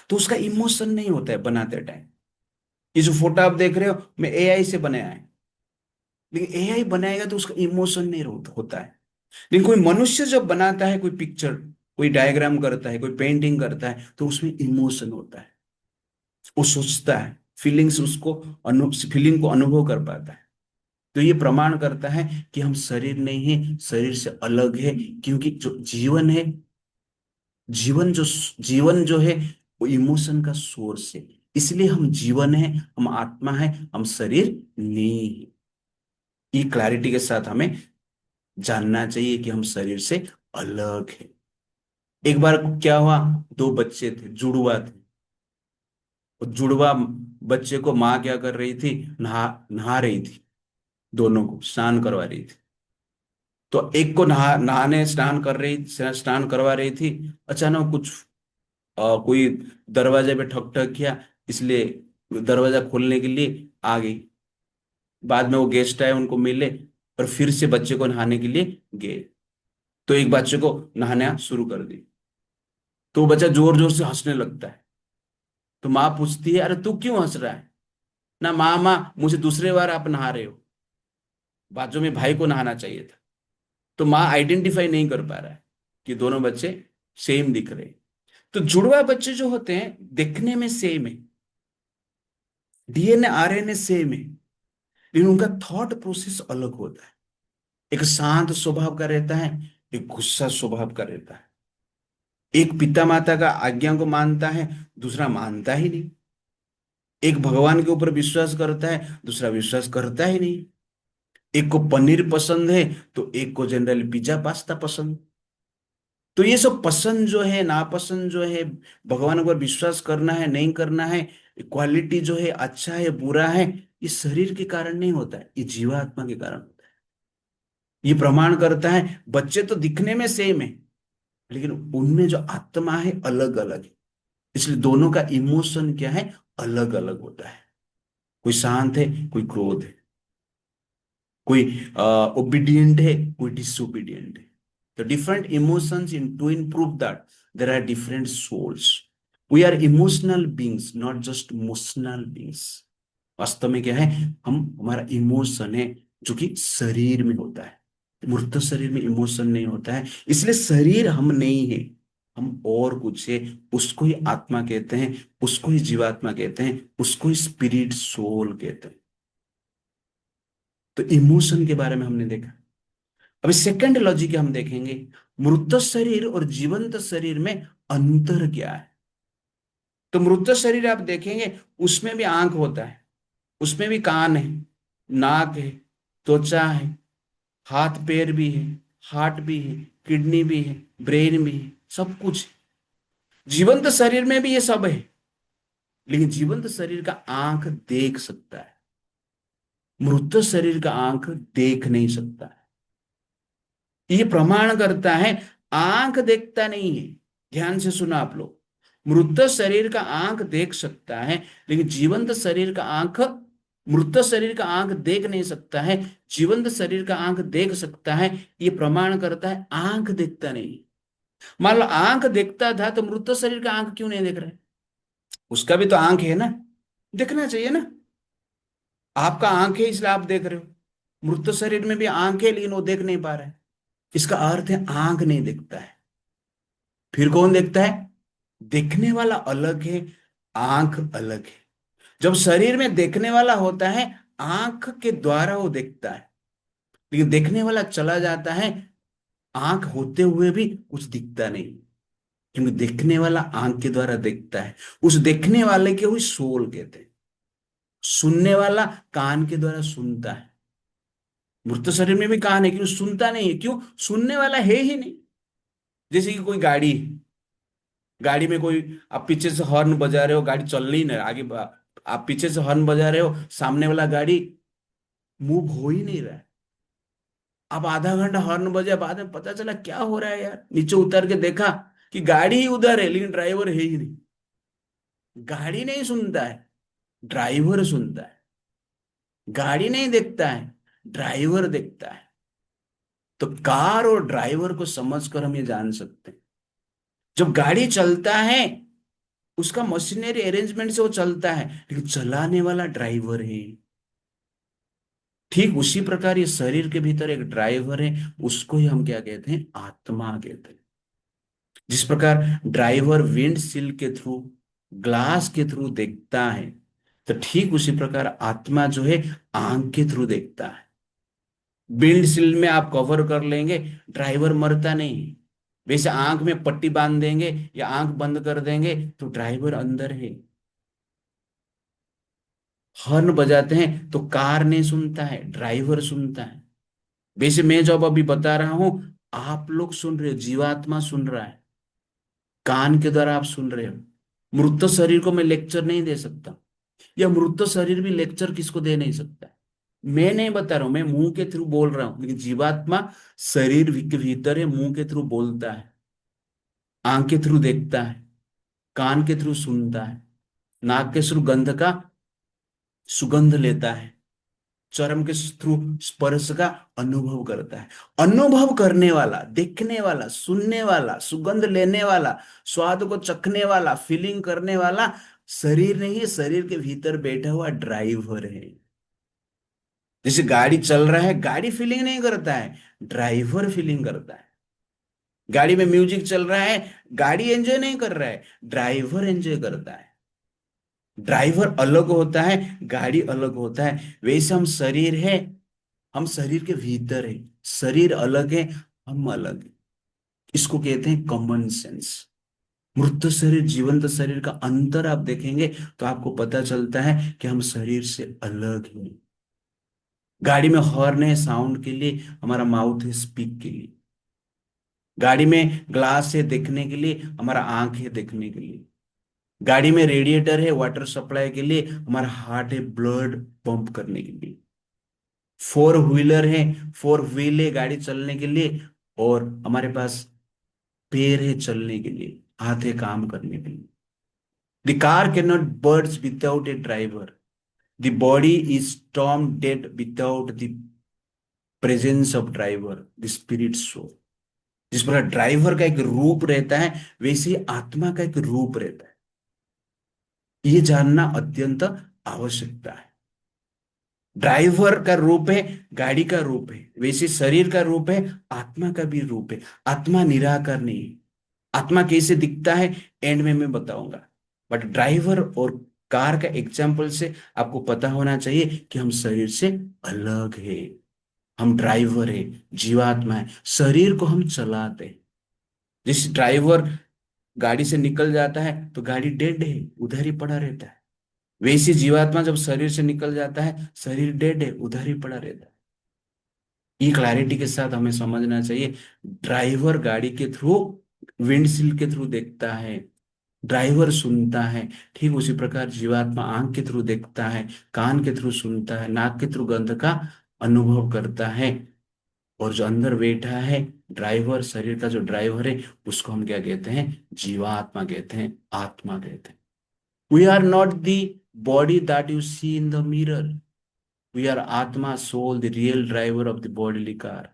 तो उसका इमोशन नहीं होता है बनाते टाइम। ये जो फोटो आप देख रहे हो मैं एआई से बनाया है, लेकिन एआई बनाएगा तो उसका इमोशन नहीं होता है। लेकिन कोई मनुष्य जब बनाता है कोई पिक्चर, कोई डायग्राम करता है, कोई पेंटिंग करता है, तो उसमें इमोशन होता है, वो सोचता है, फीलिंग्स उसको फीलिंग को अनुभव कर पाता है। तो ये प्रमाण करता है कि हम शरीर नहीं है, शरीर से अलग है, क्योंकि जो जीवन है, जीवन जो जीवन जो है वो इमोशन का सोर्स है। इसलिए हम जीवन है, हम आत्मा है, हम शरीर नहीं है। ये क्लैरिटी के साथ हमें जानना चाहिए कि हम शरीर से अलग है। एक बार क्या हुआ, दो बच्चे थे, जुड़वा थे। और जुड़वा बच्चे को माँ क्या कर रही थी, नहा नहा रही थी, दोनों को स्नान करवा रही थी। तो एक को नहाने स्नान करवा रही थी। अचानक कुछ कोई दरवाजे पे ठक ठक किया, इसलिए दरवाजा खोलने के लिए आ गई। बाद में वो गेस्ट आए, उनको मिले और फिर से बच्चे को नहाने के लिए गए। तो एक बच्चे को नहाना शुरू कर दी, तो वो बच्चा जोर जोर से हंसने लगता है। तो माँ पूछती है, अरे तू क्यों हंस रहा है? ना माँ, माँ मुझे दूसरे बार आप नहा रहे हो, बाजू में भाई को नहाना चाहिए था। तो माँ आइडेंटिफाई नहीं कर पा रहा है कि दोनों बच्चे सेम दिख रहे हैं। तो जुड़वा बच्चे जो होते हैं दिखने में सेम है, डीएनए आरएनए सेम है, लेकिन उनका थॉट प्रोसेस अलग होता है। एक शांत स्वभाव का रहता है, एक गुस्सा स्वभाव का रहता है। एक पिता माता का आज्ञा को मानता है, दूसरा मानता ही नहीं। एक भगवान के ऊपर विश्वास करता है, दूसरा विश्वास करता ही नहीं। एक को पनीर पसंद है तो एक को जनरली पिज्जा पास्ता पसंद। तो ये सब पसंद जो है, नापसंद जो है, भगवान पर विश्वास करना है नहीं करना है, क्वालिटी जो है अच्छा है बुरा है, ये शरीर के कारण नहीं होता है, ये जीवात्मा के कारण होता है। ये प्रमाण करता है बच्चे तो दिखने में सेम है, लेकिन उनमें जो आत्मा है अलग अलग है। इसलिए दोनों का इमोशन क्या है, अलग अलग होता है। कोई शांत है, कोई क्रोध है, कोई ओबीडियंट है, कोई डिसोबीडियंट है। The different emotions in twin prove that there are different souls. We are emotional beings, not just emotional beings. वास्तव में क्या है, हम हमारा इमोशन है जो कि शरीर में होता है, मूर्त शरीर में इमोशन नहीं होता है। इसलिए शरीर हम नहीं है, हम और कुछ है। उसको ही आत्मा कहते हैं, उसको ही जीवात्मा कहते हैं, उसको ही स्पिरिट सोल कहते हैं। तो इमोशन के बारे में हमने देखा। अभी सेकंड लॉजिक हम देखेंगे, मृत शरीर और जीवंत शरीर में अंतर क्या है। तो मृत शरीर आप देखेंगे उसमें भी आंख होता है, उसमें भी कान है, नाक है, त्वचा है, हाथ पैर भी है, हार्ट भी है, किडनी भी है, ब्रेन भी है, सब कुछ है। जीवंत शरीर में भी ये सब है, लेकिन जीवंत शरीर का आंख देख सकता है, मृत शरीर का आंख देख नहीं सकता है। ये प्रमाण करता है आंख देखता नहीं है। ध्यान से सुना आप लोग, मृत शरीर का आंख देख सकता है, लेकिन जीवंत शरीर का आंख, मृत शरीर का आंख देख नहीं सकता है, जीवंत शरीर का आंख देख सकता है। ये प्रमाण करता है आंख देखता नहीं। मान लो आंख देखता था तो मृत शरीर का आंख क्यों नहीं देख रहा है? उसका भी तो आंख है ना, देखना चाहिए ना। आपका आंख है इसलिए आप देख रहे हो, मृत शरीर में भी आंख है लेकिन वो देख नहीं पा रहा है। इसका अर्थ है आंख नहीं देखता है। फिर कौन देखता है? देखने वाला अलग है, आंख अलग है। जब शरीर में देखने वाला होता है, आंख के द्वारा वो देखता है, लेकिन देखने वाला चला जाता है, आंख होते हुए भी कुछ दिखता नहीं, क्योंकि देखने वाला आंख के द्वारा देखता है। उस देखने वाले के हुई सोल कहते हैं। सुनने वाला कान के द्वारा सुनता है। मृत शरीर में भी कान है, क्यों सुनता नहीं है? क्यों? सुनने वाला है ही नहीं। जैसे कि कोई गाड़ी है, गाड़ी में कोई, आप पीछे से हॉर्न बजा रहे हो, गाड़ी चल नहीं रहा आगे, आप पीछे से हॉर्न बजा रहे हो, सामने वाला गाड़ी मूव हो ही नहीं रहा है। अब आधा घंटा हॉर्न बजा, बाद में पता चला क्या हो रहा है यार, नीचे उतर के देखा कि गाड़ी ही उधर है लेकिन ड्राइवर है ही नहीं। गाड़ी नहीं सुनता है, ड्राइवर सुनता है। गाड़ी नहीं देखता है, ड्राइवर देखता है। तो कार और ड्राइवर को समझकर हम ये जान सकते हैं, जब गाड़ी चलता है उसका मशीनरी अरेंजमेंट से वो चलता है, लेकिन चलाने वाला ड्राइवर है। ठीक उसी प्रकार ये शरीर के भीतर एक ड्राइवर है, उसको ही हम क्या कहते हैं? आत्मा कहते हैं। जिस प्रकार ड्राइवर विंड सील के थ्रू, ग्लास के थ्रू देखता है, तो ठीक उसी प्रकार आत्मा जो है आंख के थ्रू देखता है। विंड सील में आप कवर कर लेंगे, ड्राइवर मरता नहीं। वैसे आंख में पट्टी बांध देंगे या आंख बंद कर देंगे तो ड्राइवर अंदर है। हॉर्न बजाते हैं तो कार नहीं सुनता है, ड्राइवर सुनता है। वैसे मैं जो अब अभी बता रहा हूं, आप लोग सुन रहे हो, जीवात्मा सुन रहा है, कान के द्वारा आप सुन रहे हो। मृत शरीर को मैं लेक्चर नहीं दे सकता, या मृत शरीर भी लेक्चर किसको दे नहीं सकता। मैं नहीं बता रहा हूं, मैं मुंह के थ्रू बोल रहा हूं, लेकिन जीवात्मा शरीर के भीतर है, मुंह के थ्रू बोलता है, आंख के थ्रू देखता है, कान के थ्रू सुनता है, नाक के थ्रू गंध का सुगंध लेता है, चर्म के थ्रू स्पर्श का अनुभव करता है। अनुभव करने वाला, देखने वाला, सुनने वाला, सुगंध लेने वाला, स्वाद को चखने वाला, फीलिंग करने वाला शरीर नहीं है, शरीर के भीतर बैठा हुआ ड्राइवर है। जैसे गाड़ी चल रहा है, गाड़ी फीलिंग नहीं करता है, ड्राइवर फीलिंग करता है। गाड़ी में म्यूजिक चल रहा है, गाड़ी एंजॉय नहीं कर रहा है, ड्राइवर एंजॉय करता है। ड्राइवर अलग होता है, गाड़ी अलग होता है। वैसे हम शरीर है, हम शरीर के भीतर है, शरीर अलग है, हम अलग है। इसको कहते हैं कॉमन सेंस। मृत शरीर जीवंत शरीर का अंतर आप देखेंगे तो आपको पता चलता है कि हम शरीर से अलग हैं। गाड़ी में हॉर्न है साउंड के लिए, हमारा माउथ है स्पीक के लिए। गाड़ी में ग्लास है देखने के लिए, हमारा आंख है देखने के लिए। गाड़ी में रेडिएटर है वाटर सप्लाई के लिए, हमारा हार्ट है ब्लड पंप करने के लिए। फोर व्हीलर है, फोर व्हील है गाड़ी चलने के लिए, और हमारे पास पैर है चलने के लिए, हाथ है काम करने के लिए। The car can not birds without a driver, the body is stone dead without the presence of driver, the spirit soul. जिस प्रकार ड्राइवर का एक रूप रहता है, वैसे ही आत्मा का एक रूप रहता है। ये जानना अत्यंत आवश्यकता है। ड्राइवर का रूप है, गाड़ी का रूप है, वैसे शरीर का रूप है, आत्मा का भी रूप है। आत्मा निराकार नहीं है। आत्मा कैसे दिखता है एंड में मैं बताऊंगा, बट ड्राइवर और कार का एग्जाम्पल से आपको पता होना चाहिए कि हम शरीर से अलग है। हम ड्राइवर है, जीवात्मा है, शरीर को हम चलाते हैं। जिस ड्राइवर गाड़ी से निकल जाता है तो गाड़ी डेड है, उधर ही पड़ा रहता है। वैसे जीवात्मा जब शरीर से निकल जाता है, शरीर डेड है, उधर ही पड़ा रहता है। ये क्लैरिटी के साथ हमें समझना चाहिए। ड्राइवर गाड़ी के थ्रू, विंडशील्ड के थ्रू देखता है, ड्राइवर सुनता है। ठीक उसी प्रकार जीवात्मा आंख के थ्रू देखता है, कान के थ्रू सुनता है, नाक के थ्रू गंध का अनुभव करता है। और जो अंदर बैठा है ड्राइवर, शरीर का जो ड्राइवर है, उसको हम क्या कहते हैं? जीवात्मा कहते हैं, आत्मा कहते हैं। We are not the body that you see in the mirror. We are atma, soul, the real driver of the bodily car.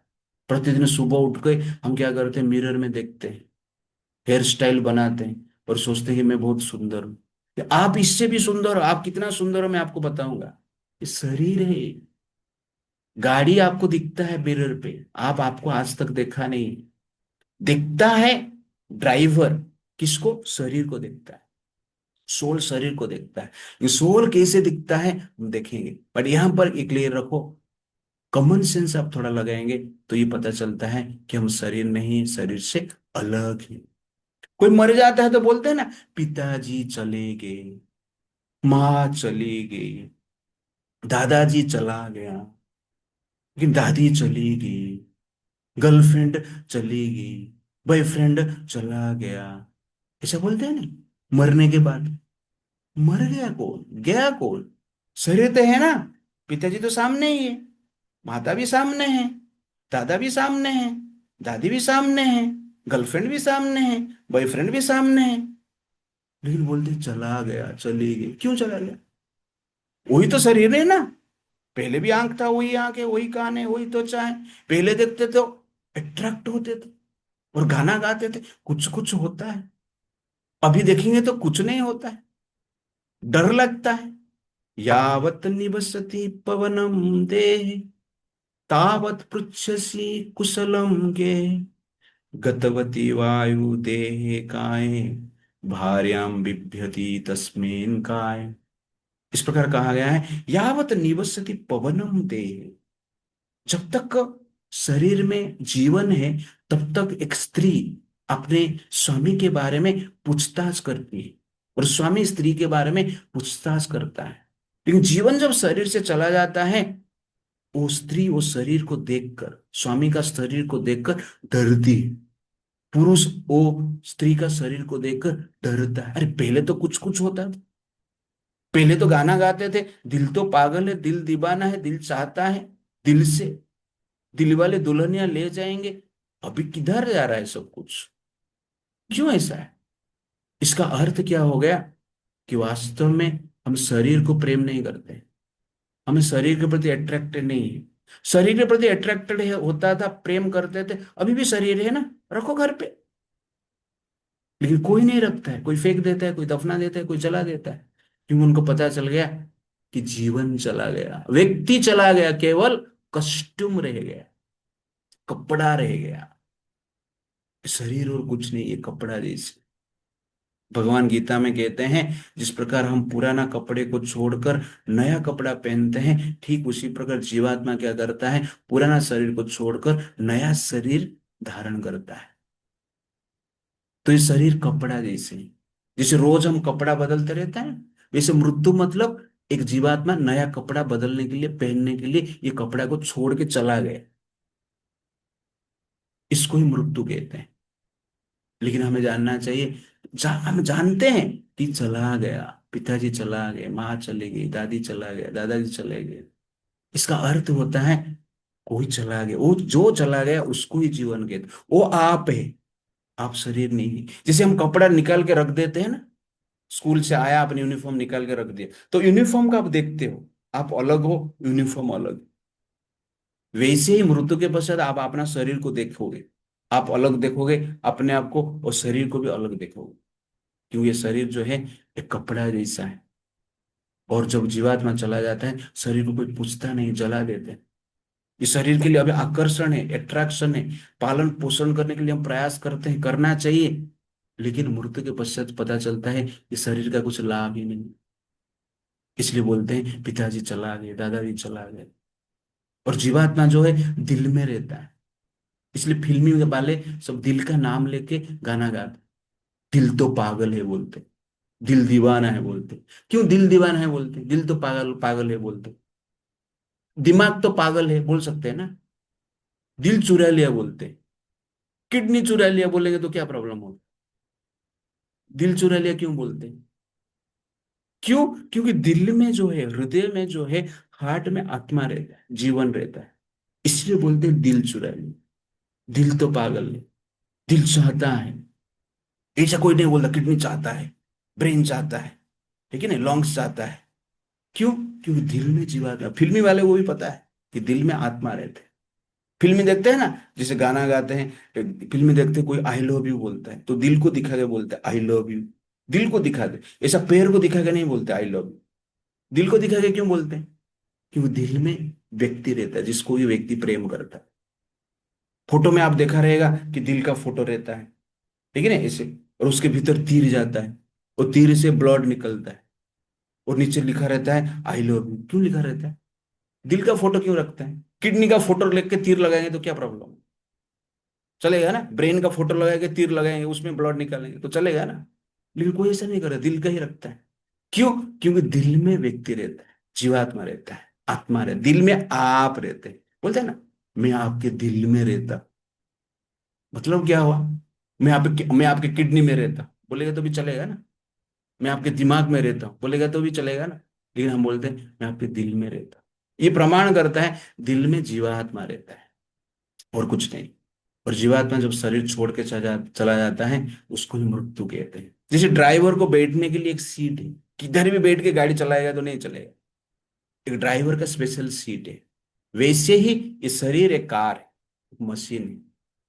प्रतिदिन सुबह उठ के हम क्या करते हैं? मिरर में देखते हैं, हेयर स्टाइल बनाते हैं और सोचते हैं कि मैं बहुत सुंदर हूं। कि आप इससे भी सुंदर हो। आप कितना सुंदर हो मैं आपको बताऊंगा। ये शरीर है। गाड़ी आपको दिखता है मिरर पे, आप आपको आज तक देखा नहीं। दिखता है ड्राइवर किसको? शरीर को देखता है। सोल शरीर को देखता है। ये सोल कैसे दिखता है हम देखेंगे, बट यहां पर एक क्लियर रखो, कॉमन सेंस आप थोड़ा लगाएंगे तो ये पता चलता है कि हम शरीर नहीं, शरीर से अलग है। कोई मर जाता है तो बोलते हैं ना, पिताजी चले गए, माँ चली गई, दादाजी चला गया, लेकिन दादी चली गई, गर्लफ्रेंड चली गई, बॉयफ्रेंड चला गया। ऐसा बोलते हैं ना मरने के बाद। मर गया कौन, गया कौन? शरीर तो है ना। पिताजी तो सामने ही है, माता भी सामने है, दादा भी सामने है, दादी भी सामने है, गर्लफ्रेंड भी सामने है, बॉयफ्रेंड भी सामने है। लेकिन बोलते चला गया, चली गई, क्यों चला गया? वही तो शरीर है ना। पहले भी आंख था, वही आंख है, वही कान है, वही त्वचा है। पहले देखते तो अट्रैक्ट होते थे और गाना गाते थे, कुछ कुछ होता है। अभी देखेंगे तो कुछ नहीं होता है, डर लगता है। यावत् निवसति पवनम देहे, तावत् पृच्छसि कुशलम के, गतवती वायु देहे काये, भार्यां बिभ्यति तस्मिन् काय। इस प्रकार कहा गया है, यावत् निवसति पवनम देहे। जब तक शरीर में जीवन है तब तक एक स्त्री अपने स्वामी के बारे में पूछताछ करती है और स्वामी स्त्री के बारे में पूछताछ करता है। लेकिन जीवन जब शरीर से चला जाता है, वो स्त्री वो शरीर को देखकर, स्वामी का शरीर को देखकर डरती है। पुरुष वो स्त्री का शरीर को देखकर डरता है। अरे पहले तो कुछ कुछ होता था। पहले तो गाना गाते थे, दिल तो पागल है, दिल दीवाना है, दिल चाहता है दिल से, दिल वाले दुल्हनिया ले जाएंगे। अभी किधर जा रहा है सब कुछ? क्यों ऐसा है? इसका अर्थ क्या हो गया? कि वास्तव में हम शरीर को प्रेम नहीं करते, हमें शरीर के प्रति अट्रैक्टेड नहीं है। शरीर के प्रति अट्रैक्टेड है होता था, प्रेम करते थे। अभी भी शरीर है ना, रखो घर पे। लेकिन कोई नहीं रखता है, कोई फेंक देता है, कोई दफना देता है, कोई जला देता है। क्योंकि उनको पता चल गया कि जीवन चला गया, व्यक्ति चला गया, केवल कस्टूम रह गया, कपड़ा रह गया। शरीर और कुछ नहीं, ये कपड़ा जैसे भगवान गीता में कहते हैं, जिस प्रकार हम पुराना कपड़े को छोड़कर नया कपड़ा पहनते हैं, ठीक उसी प्रकार जीवात्मा क्या करता है? पुराना शरीर को छोड़कर नया शरीर धारण करता है। तो ये शरीर कपड़ा जैसे है। जैसे रोज हम कपड़ा बदलते रहते हैं, वैसे मृत्यु मतलब एक जीवात्मा नया कपड़ा बदलने के लिए, पहनने के लिए ये कपड़ा को छोड़ के चला गया। इसको ही मृत्यु कहते हैं। लेकिन हमें जानना चाहिए, हम जानते हैं कि चला गया, पिताजी चला गए, माँ चली गई, दादी चला गया, दादाजी चले गए। इसका अर्थ होता है कोई चला गया, वो जो चला गया उसको ही जीवन कहते हैं। वो आप है, आप शरीर नहीं है। जैसे हम कपड़ा निकाल के रख देते हैं ना, स्कूल से आया आपने यूनिफॉर्म निकाल के रख दिया, तो यूनिफॉर्म का आप देखते हो, आप अलग हो, यूनिफॉर्म अलग। वैसे ही मृत्यु के पश्चात आप अपना शरीर को देखोगे, आप अलग देखोगे अपने आप को, और शरीर को भी अलग देखोगे। क्यों? ये शरीर जो है एक कपड़ा जैसा है। और जब जीवात्मा चला जाता है, शरीर को कोई पूछता नहीं, जला देते हैं। ये शरीर के लिए अभी आकर्षण है, अट्रैक्शन है, पालन पोषण करने के लिए हम प्रयास करते हैं, करना चाहिए। लेकिन मृत्यु के पश्चात पता चलता है कि शरीर का कुछ लाभ ही नहीं। इसलिए बोलते हैं पिताजी चला गए, दादाजी चला गए। और जीवात्मा जो है दिल में रहता है। इसलिए फिल्मी वाले सब दिल का नाम लेके गाना गाते, दिल तो पागल है बोलते, दिल दीवाना है बोलते। क्यों दिल दीवाना है बोलते, दिल तो पागल पागल है बोलते? दिमाग तो पागल है बोल सकते हैं ना। दिल चुरा लिया बोलते, किडनी चुरा लिया बोलेंगे तो क्या प्रॉब्लम होगा? दिल चुरा लिया क्यों बोलते? क्यों? क्योंकि दिल में जो है, हृदय में जो है, हार्ट में आत्मा रहता है, जीवन रहता है। इसलिए बोलते हैं दिल चुरा लिया। दिल तो पागल है, दिल चाहता है। ऐसा कोई नहीं बोलता किडनी चाहता है, ब्रेन चाहता है, ठीक है ना, लॉन्ग्स चाहता है। क्यों? क्योंकि दिल में जीवात्मा, फिल्मी वाले को भी पता है कि दिल में आत्मा रहते हैं। फिल्में देखते हैं ना, जैसे गाना गाते हैं, फिल्में देखते हैं, कोई आई लव यू बोलता है तो दिल को दिखा के बोलते हैं आई लव यू। दिल को दिखा दे, ऐसा पैर को दिखा के नहीं बोलते आई लव यू। दिल को दिखा के क्यों बोलते हैं? क्योंकि दिल में व्यक्ति रहता है, जिसको ये व्यक्ति प्रेम करता है। फोटो में आप देखा रहेगा कि दिल का फोटो रहता है, ठीक है ना, ऐसे। और उसके भीतर तीर जाता है, और तीर से ब्लड निकलता है, और नीचे लिखा रहता है आई लव यू। क्यों लिखा रहता है? दिल का फोटो क्यों रखते हैं? किडनी का फोटो लेके तीर लगाएंगे तो क्या प्रॉब्लम? चलेगा ना। ब्रेन का फोटो लगाएंगे, तीर लगाएंगे, उसमें ब्लड निकालेंगे तो चलेगा ना। लेकिन कोई ऐसा नहीं करे, दिल का ही रखता है। क्यों? क्योंकि दिल में व्यक्ति रहता है, जीवात्मा रहता है, आत्मा रहता है, दिल में आप रहते हैं। बोलते हैं ना, मैं आपके दिल में रहता। मतलब क्या हुआ? मैं आपके किडनी में रहता बोलेगा तो भी चलेगा ना। मैं आपके दिमाग में रहता हूँ बोलेगा तो भी चलेगा ना। लेकिन हम बोलते हैं मैं आपके दिल में रहता। ये प्रमाण करता है दिल में जीवात्मा रहता है, और कुछ नहीं। और जीवात्मा जब शरीर छोड़ के चला जाता है, उसको ही मृत्यु कहते हैं। जैसे ड्राइवर को बैठने के लिए एक सीट है, किधर भी बैठ के गाड़ी चलाएगा तो नहीं चलेगा, एक ड्राइवर का स्पेशल सीट है। वैसे ही ये शरीर एक कार है, एक मशीन है,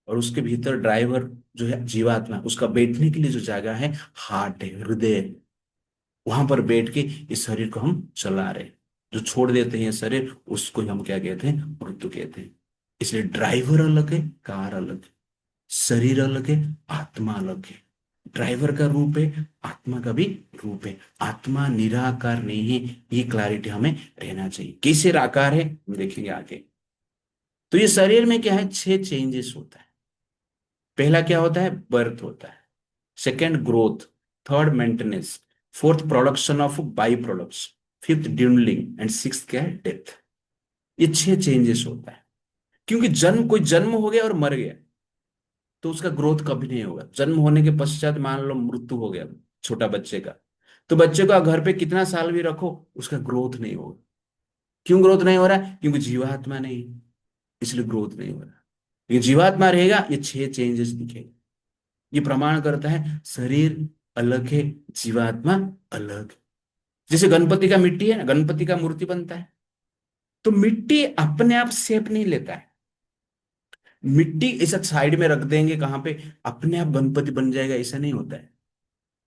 और उसके भीतर ड्राइवर जो है जीवात्मा, उसका बैठने के लिए जो जगह है, हार्ट है, हृदय है। वहां पर बैठ के इस शरीर को हम चला रहे हैं। जो छोड़ देते हैं ये शरीर, उसको ही हम क्या कहते हैं? मृत्यु कहते हैं। इसलिए ड्राइवर अलग है, कार अलग है, शरीर अलग है, आत्मा अलग है। ड्राइवर का रूप है, आत्मा का भी रूप है। आत्मा निराकार नहीं है, ये क्लैरिटी हमें रहना चाहिए। कैसे आकार है हम देखेंगे आगे। तो ये शरीर में क्या है, 6 चेंजेस होता है। पहला क्या होता है? बर्थ होता है। Second growth, third maintenance, fourth production of by products, fifth dwindling, and six क्या है? डेथ। ये 6 चेंजेस होता है। क्योंकि कोई जन्म हो गया और मर गया तो उसका ग्रोथ कभी नहीं होगा। जन्म होने के पश्चात मान लो मृत्यु हो गया छोटा बच्चे का, तो बच्चे को घर पे कितना साल भी रखो, उसका ग्रोथ नहीं होगा। क्यों ग्रोथ नहीं हो रहा है? क्योंकि जीवात्मा नहीं, इसलिए ग्रोथ नहीं हो रहा। ये जीवात्मा रहेगा, ये 6 चेंजेस दिखेगा। ये प्रमाण करता है शरीर अलग है, जीवात्मा अलग। जैसे गणपति का मिट्टी है ना, गणपति का मूर्ति बनता है, तो मिट्टी अपने आप शेप नहीं लेता है। मिट्टी ऐसा साइड में रख देंगे कहाँ पे, अपने आप गणपति बन जाएगा, ऐसा नहीं होता है।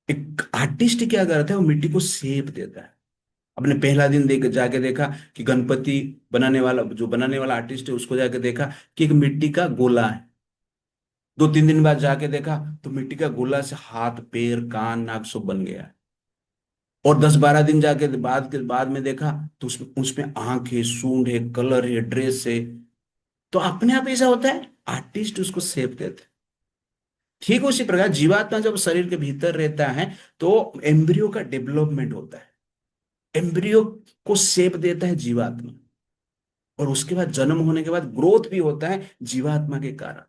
एक आर्टिस्ट क्या करता है, वो मिट्टी को शेप देता है। अपने पहला दिन देख जाके देखा कि गणपति बनाने वाला आर्टिस्ट है, उसको जाके देखा कि एक मिट्टी का गोला है। 2-3 दिन बाद जाके देखा तो मिट्टी का गोला से हाथ पैर कान नाक सब बन गया है। और 10-12 दिन जाके बाद में देखा तो उसमें उसमें आंख है, सूंड है, कलर है, ड्रेस है। तो अपने आप ऐसा होता है, आर्टिस्ट उसको शेप देते हैं। ठीक उसी प्रकार जीवात्मा जब शरीर के भीतर रहता है तो एम्ब्रियो का डेवलपमेंट होता है। एम्ब्रियो को शेप देता है जीवात्मा, और उसके बाद जन्म होने के बाद ग्रोथ भी होता है जीवात्मा के कारण।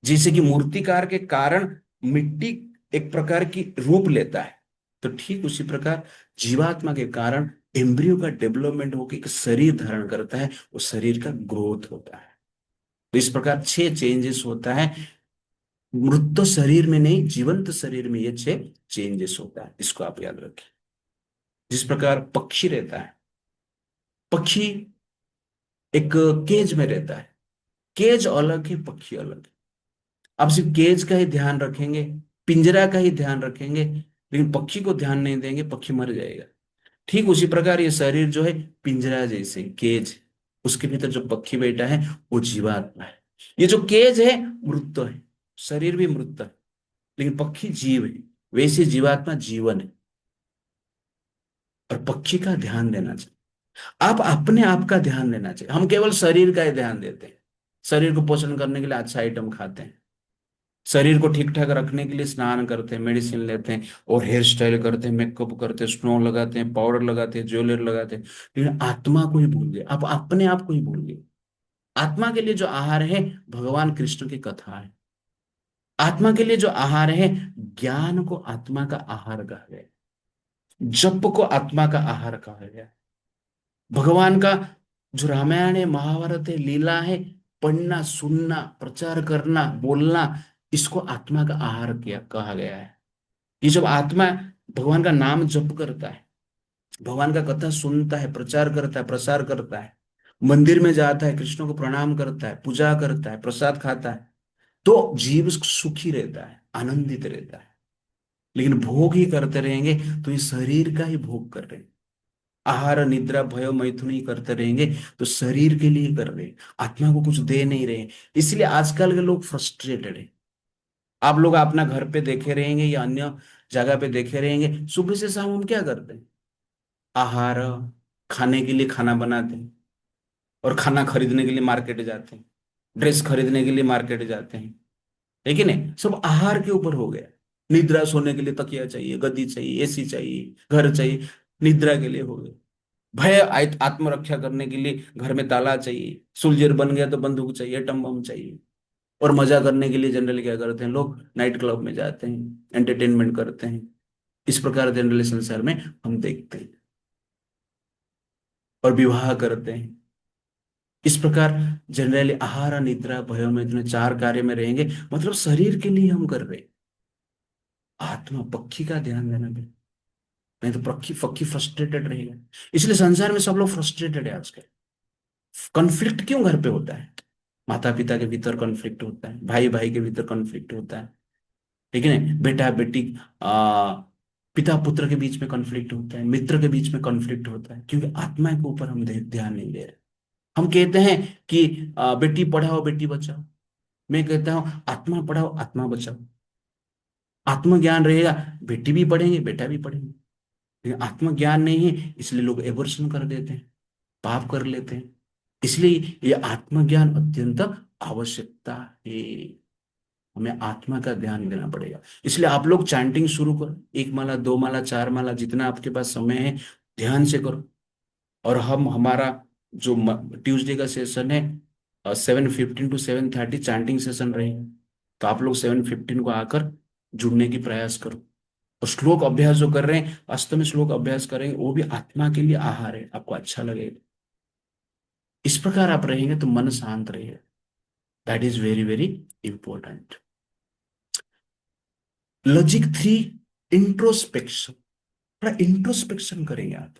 जैसे कि मूर्तिकार के कारण मिट्टी एक प्रकार की रूप लेता है, तो ठीक उसी प्रकार जीवात्मा के कारण एम्ब्रियो का डेवलपमेंट होकर एक शरीर धारण करता है, उस शरीर का ग्रोथ होता है। तो इस प्रकार 6 चेंजेस होता है। मृत शरीर में नहीं, जीवंत शरीर में ये 6 चेंजेस होता है, इसको आप याद रखें। जिस प्रकार पक्षी रहता है, पक्षी एक केज में रहता है। केज अलग है, पक्षी अलग है। आप सिर्फ केज का ही ध्यान रखेंगे, पिंजरा का ही ध्यान रखेंगे, लेकिन पक्षी को ध्यान नहीं देंगे, पक्षी मर जाएगा। ठीक उसी प्रकार ये शरीर जो है पिंजरा जैसे केज, उसके भीतर जो पक्षी बैठा है वो जीवात्मा है। ये जो केज है मृत है, शरीर भी मृत है, लेकिन पक्षी जीव है। वैसे जीवात्मा जीवन है, और पक्षी का ध्यान देना चाहिए। आप अपने आप का ध्यान देना चाहिए। हम केवल शरीर का ही ध्यान देते हैं। शरीर को पोषण करने के लिए अच्छा आइटम खाते हैं, शरीर को ठीक ठाक रखने के लिए स्नान करते हैं, मेडिसिन लेते हैं, और हेयर स्टाइल करते हैं, मेकअप करते हैं, स्नो लगाते हैं, पाउडर लगाते हैं, ज्वेलरी लगाते हैं, लेकिन आत्मा को ही भूल गए। आप अपने आप को ही भूल गए। आत्मा के लिए जो आहार है, भगवान कृष्ण की कथा है। आत्मा के लिए जो आहार है, ज्ञान को आत्मा का आहार कहा गया, जप को आत्मा का आहार कहा गया। भगवान का जो रामायण है, महाभारत है, लीला है, पढ़ना, सुनना, प्रचार करना, बोलना, इसको आत्मा का आहार किया कहा गया है। ये जब आत्मा भगवान का नाम जप करता है, भगवान का कथा सुनता है, प्रचार करता है, प्रसार करता है, मंदिर में जाता है, कृष्ण को प्रणाम करता है, पूजा करता है, प्रसाद खाता है, तो जीव सुखी रहता है, आनंदित रहता है। लेकिन भोग ही करते रहेंगे तो ये शरीर का ही भोग कर रहे हैं। आहार निद्रा भय मैथुन ही करते रहेंगे तो शरीर के लिए कर रहे हैं, आत्मा को कुछ दे नहीं रहे। इसलिए आजकल के लोग फ्रस्ट्रेटेड है। आप लोग अपना घर पे देखे रहेंगे या अन्य जगह पे देखे रहेंगे, सुबह से शाम हम क्या करते हैं? आहार, खाने के लिए खाना बनाते हैं, और खाना खरीदने के लिए मार्केट जाते हैं, ड्रेस खरीदने के लिए मार्केट जाते हैं, है कि नहीं? सब आहार के ऊपर हो गया। निद्रा, सोने के लिए तकिया चाहिए, गद्दी चाहिए, एसी चाहिए, घर चाहिए, निद्रा के लिए हो गया। भय, आत्मरक्षा करने के लिए घर में ताला चाहिए, सुलझर बन गया तो बंदूक चाहिए, एटम बम चाहिए। और मजा करने के लिए जनरली क्या करते हैं लोग? नाइट क्लब में जाते हैं, एंटरटेनमेंट करते हैं। इस प्रकार जनरली संसार में हम देखते हैं, और विवाह करते हैं। इस प्रकार जनरली आहार, निद्रा, भय में इतने चार कार्य में रहेंगे, मतलब शरीर के लिए हम कर रहे हैं। आत्मा पक्षी का ध्यान देना भी, नहीं तो पक्षी पक्षी फ्रस्ट्रेटेड रहेगा। इसलिए संसार में सब लोग फ्रस्ट्रेटेड है आजकल। कॉन्फ्लिक्ट क्यों घर पे होता है? माता पिता के भीतर कॉन्फ्लिक्ट होता है, भाई भाई के भीतर कॉन्फ्लिक्ट होता है, ठीक है ना? बेटा बेटी, आ, पिता पुत्र के बीच में कॉन्फ्लिक्ट होता है, मित्र के बीच में कॉन्फ्लिक्ट होता है, क्योंकि आत्मा के ऊपर हम ध्यान नहीं दे रहे। हम कहते हैं कि बेटी पढ़ाओ बेटी बचाओ। मैं कहता हूँ आत्मा पढ़ाओ आत्मा बचाओ। आत्मज्ञान रहेगा, बेटी भी पढ़ेंगे, बेटा भी पढ़ेंगे। लेकिन आत्मज्ञान नहीं है, इसलिए लोग एबॉर्शन कर देते हैं, पाप कर लेते हैं। इसलिए ये आत्मज्ञान अत्यंत आवश्यकता है। हमें आत्मा का ध्यान देना पड़ेगा। इसलिए आप लोग चैंटिंग शुरू करो, एक माला, दो माला, चार माला, जितना आपके पास समय है ध्यान से करो। और हम हमारा जो ट्यूसडे का सेशन है, 7:15 to 7:30 चैंटिंग सेशन रहेगा। तो आप लोग 7:15 को आकर जुड़ने की प्रयास करो। और श्लोक अभ्यास जो कर रहे हैं, वास्तव में श्लोक अभ्यास करेंगे, वो भी आत्मा के लिए आहार है, आपको अच्छा लगेगा। इस प्रकार आप रहेंगे तो मन शांत रहेगा। That is very very important. Logic 3, introspection. थोड़ा इंट्रोस्पेक्शन करेंगे आप,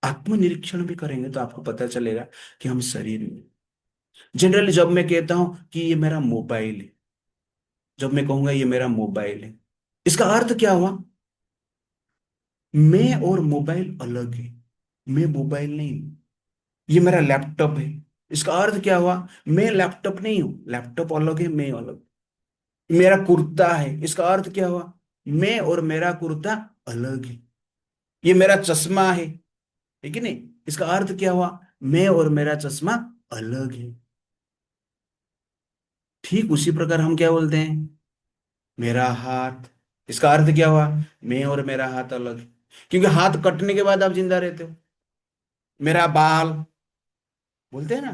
आत्मनिरीक्षण भी करेंगे, तो आपको पता चलेगा कि हम शरीर में। जनरली जब मैं कहता हूं कि ये मेरा मोबाइल है, जब मैं कहूंगा ये मेरा मोबाइल है, इसका अर्थ क्या हुआ? मैं और मोबाइल अलग है, मैं मोबाइल नहीं हूं। ये मेरा लैपटॉप है, इसका अर्थ क्या हुआ? मैं लैपटॉप नहीं हूं, लैपटॉप अलग है, मैं अलग। मेरा कुर्ता है, इसका अर्थ क्या हुआ? मैं और मेरा कुर्ता अलग है। ये मेरा चश्मा है कि नहीं? इसका अर्थ क्या हुआ? मैं और मेरा चश्मा अलग है। ठीक उसी प्रकार हम क्या बोलते हैं? मेरा हाथ, इसका अर्थ क्या हुआ? मैं और मेरा हाथ अलग है, क्योंकि हाथ कटने के बाद आप जिंदा रहते हो। मेरा बाल, बोलते हैं ना,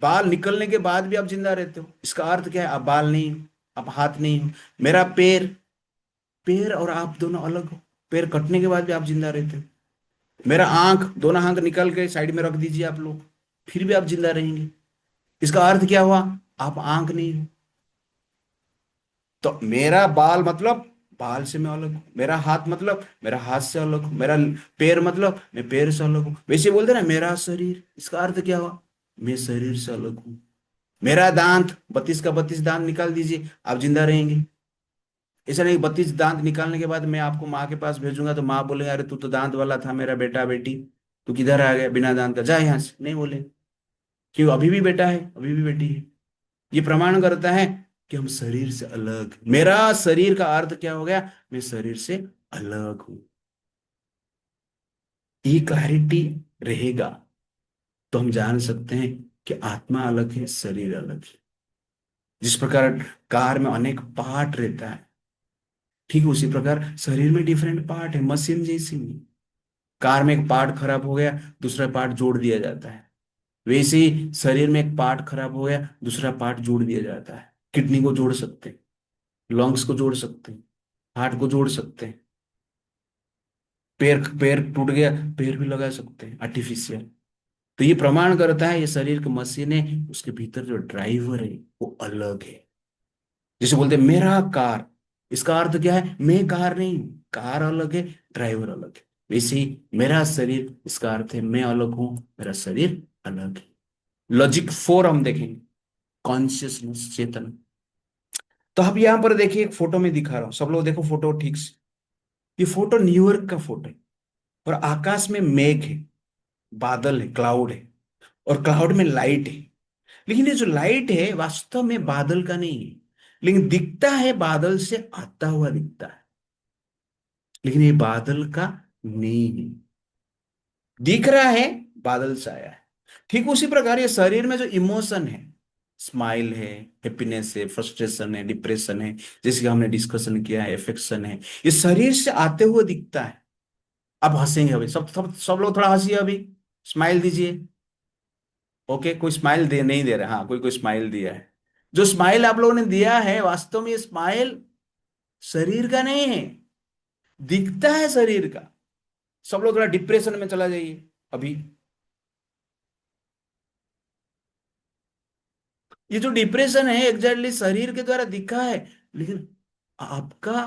बाल निकलने के बाद भी आप जिंदा रहते हो, इसका अर्थ क्या है? आप बाल नहीं हो, आप हाथ नहीं हो। मेरा पैर, पैर और आप दोनों अलग हो, पैर कटने के बाद भी आप जिंदा रहते हो। मेरा आंख, दोनों आंख निकल के साइड में रख दीजिए आप लोग, फिर भी आप जिंदा रहेंगे। इसका अर्थ क्या हुआ? आप आंख नहीं हो। तो मेरा बाल मतलब बाल से मैं अलग हूँ, मेरा हाथ मतलब मेरा हाथ से अलग हूँ, मेरा पैर मतलब मैं पैर से अलग हूँ। वैसे बोलते ना मेरा शरीर, इसका अर्थ क्या हुआ? मैं शरीर से अलग हूँ। मेरा दांत, 32 का 32 दांत निकाल दीजिए, आप जिंदा रहेंगे। ऐसा नहीं 32 दांत निकालने के बाद मैं आपको माँ के पास भेजूंगा तो माँ बोलेगा अरे तू तो दांत वाला था मेरा बेटा बेटी, तू किधर आ गया बिना दांत का, जा यहाँ से, नहीं बोले। क्यों? अभी भी बेटा है, अभी भी बेटी है। ये प्रमाण करता है कि हम शरीर से अलग। मेरा शरीर का अर्थ क्या हो गया? मैं शरीर से अलग हूं। ये क्लैरिटी रहेगा तो हम जान सकते हैं कि आत्मा अलग है, शरीर अलग है। जिस प्रकार कार में अनेक पार्ट रहता है, ठीक उसी प्रकार शरीर में डिफरेंट पार्ट है, मशीन जैसी नहीं। कार में एक पार्ट खराब हो गया, दूसरा पार्ट जोड़ दिया जाता है। वैसे ही शरीर में एक पार्ट खराब हो गया, दूसरा पार्ट जोड़ दिया जाता है। किडनी को जोड़ सकते हैं, लंग्स को जोड़ सकते हैं, हार्ट को जोड़ सकते हैं। पैर पैर टूट गया, पैर भी लगा सकते हैं आर्टिफिशियल। तो ये प्रमाण करता है ये शरीर की मशीन है, उसके भीतर जो ड्राइवर है वो अलग है। जैसे बोलते हैं मेरा कार, इसका अर्थ क्या है? मैं कार नहीं हूं, कार अलग है, ड्राइवर अलग है। वैसे ही मेरा शरीर, इसका अर्थ है मैं अलग हूं, मेरा शरीर अलग है। लॉजिक 4 हम देखेंगे, कॉन्शियसनेस, चेतन। तो अब यहां पर देखिए, एक फोटो में दिखा रहा हूं, सब लोग देखो फोटो ठीक से। ये फोटो न्यूयॉर्क का फोटो है, और आकाश में मेघ है, बादल है, क्लाउड है, और क्लाउड में लाइट है। लेकिन ये जो लाइट है वास्तव में बादल का नहीं है, लेकिन दिखता है बादल से आता हुआ दिखता है, लेकिन ये बादल का नहीं है। दिख रहा है बादल से आया है। ठीक उसी प्रकार ये शरीर में जो इमोशन है, स्माइल है, हैप्पीनेस है, फ्रस्ट्रेशन है, डिप्रेशन है, जैसे कि हमने डिस्कशन किया है, एफेक्शन है, ये शरीर से आते हुए दिखता है। अब हंसेंगे अभी, सब लोग थोड़ा हंसिए अभी, स्माइल दीजिए। ओके, कोई स्माइल दे नहीं दे रहा, हाँ कोई कोई स्माइल दिया है। जो स्माइल आप लोगों ने दिया है वास्तव में ये स्माइल शरीर का नहीं है, दिखता है शरीर का। सब लोग थोड़ा डिप्रेशन में चला जाइए अभी। ये जो डिप्रेशन है एग्जैक्टली शरीर के द्वारा दिखा है, लेकिन आपका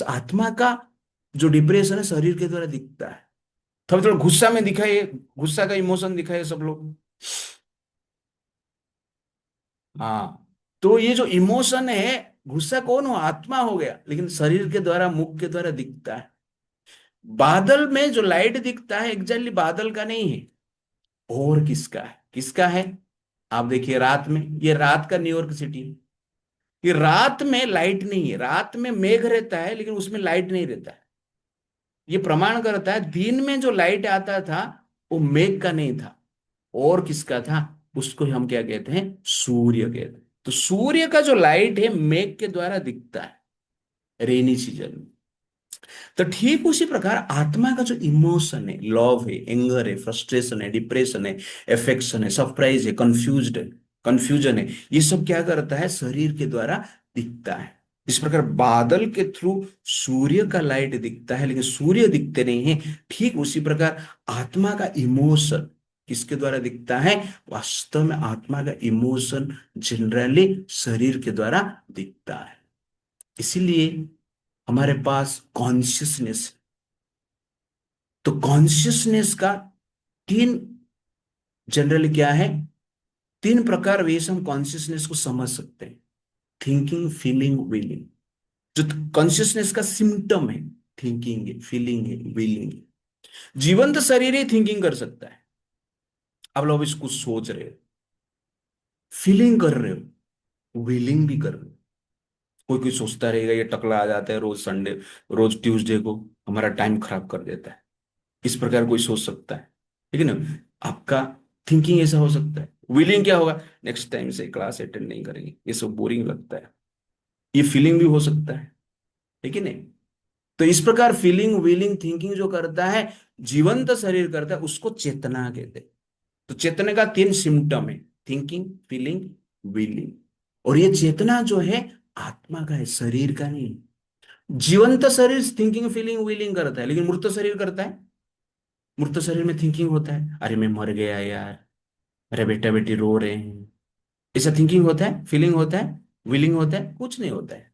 आत्मा का जो डिप्रेशन है शरीर के द्वारा दिखता है। थोड़ा थोड़ा गुस्सा में दिखाइए, गुस्सा का इमोशन दिखाइए सब लोग। हाँ, तो ये जो इमोशन है, गुस्सा कौन हो? आत्मा हो गया, लेकिन शरीर के द्वारा, मुख के द्वारा दिखता है। बादल में जो लाइट दिखता है एग्जैक्टली बादल का नहीं है, और किसका है? किसका है? आप देखिए रात में, ये रात का न्यूयॉर्क सिटी है। ये रात में लाइट नहीं है, रात में मेघ रहता है लेकिन उसमें लाइट नहीं रहता है। ये प्रमाण करता है दिन में जो लाइट आता था वो मेघ का नहीं था, और किसका था? उसको हम क्या कहते हैं? सूर्य कहते हैं। तो सूर्य का जो लाइट है मेघ के द्वारा दिखता है रेनी सीजन में। तो ठीक उसी प्रकार आत्मा का जो इमोशन है, लव है, एंगर है, फ्रस्ट्रेशन है, डिप्रेशन है, एफेक्शन है, सरप्राइज है, कंफ्यूजन है, ये सब क्या करता है? शरीर के द्वारा दिखता है। इस प्रकार बादल के थ्रू सूर्य का लाइट दिखता है, लेकिन सूर्य दिखते नहीं है। ठीक उसी प्रकार आत्मा का इमोशन किसके द्वारा दिखता है? वास्तव में आत्मा का इमोशन जनरली शरीर के द्वारा दिखता है। इसीलिए हमारे पास कॉन्शियसनेस। तो कॉन्शियसनेस का तीन, जनरली क्या है, तीन प्रकार वैसे हम कॉन्शियसनेस को समझ सकते हैं। Thinking, feeling, willing. जो कॉन्शियसनेस का सिम्टम है, थिंकिंग है, फीलिंग है, विलिंग है। जीवंत शरीर ही थिंकिंग कर सकता है। अब लोग इसको सोच रहे हो, फीलिंग कर रहे हो, विलिंग भी कर रहे हो। कोई कोई सोचता रहेगा ये टकला आ जाता है रोज संडे, रोज ट्यूसडे को हमारा टाइम खराब कर देता है। इस प्रकार कोई सोच सकता है, ठीक है ना? आपका थिंकिंग ऐसा हो सकता है। विलिंग क्या होगा? नेक्स्ट टाइम से क्लास अटेंड नहीं करेंगे, ये सब बोरिंग लगता है। ये फीलिंग भी हो सकता है, ठीक है नहीं? तो इस प्रकार फीलिंग, विलिंग, थिंकिंग जो करता है, जीवंत शरीर करता है, उसको चेतना कहते हैं। तो चेतना का तीन सिम्टम है, थिंकिंग, फीलिंग, विलिंग। और ये चेतना जो है आत्मा का है, शरीर का नहीं। जीवंत शरीर थिंकिंग, फीलिंग, विलिंग करता है, लेकिन मूर्त शरीर करता है, मूर्त शरीर में थिंकिंग होता है, अरे मैं मर गया यार, अरे बेटा बेटी रो रहे हैं। ऐसा थिंकिंग होता है, फीलिंग होता है, विलिंग होता है, कुछ नहीं होता है।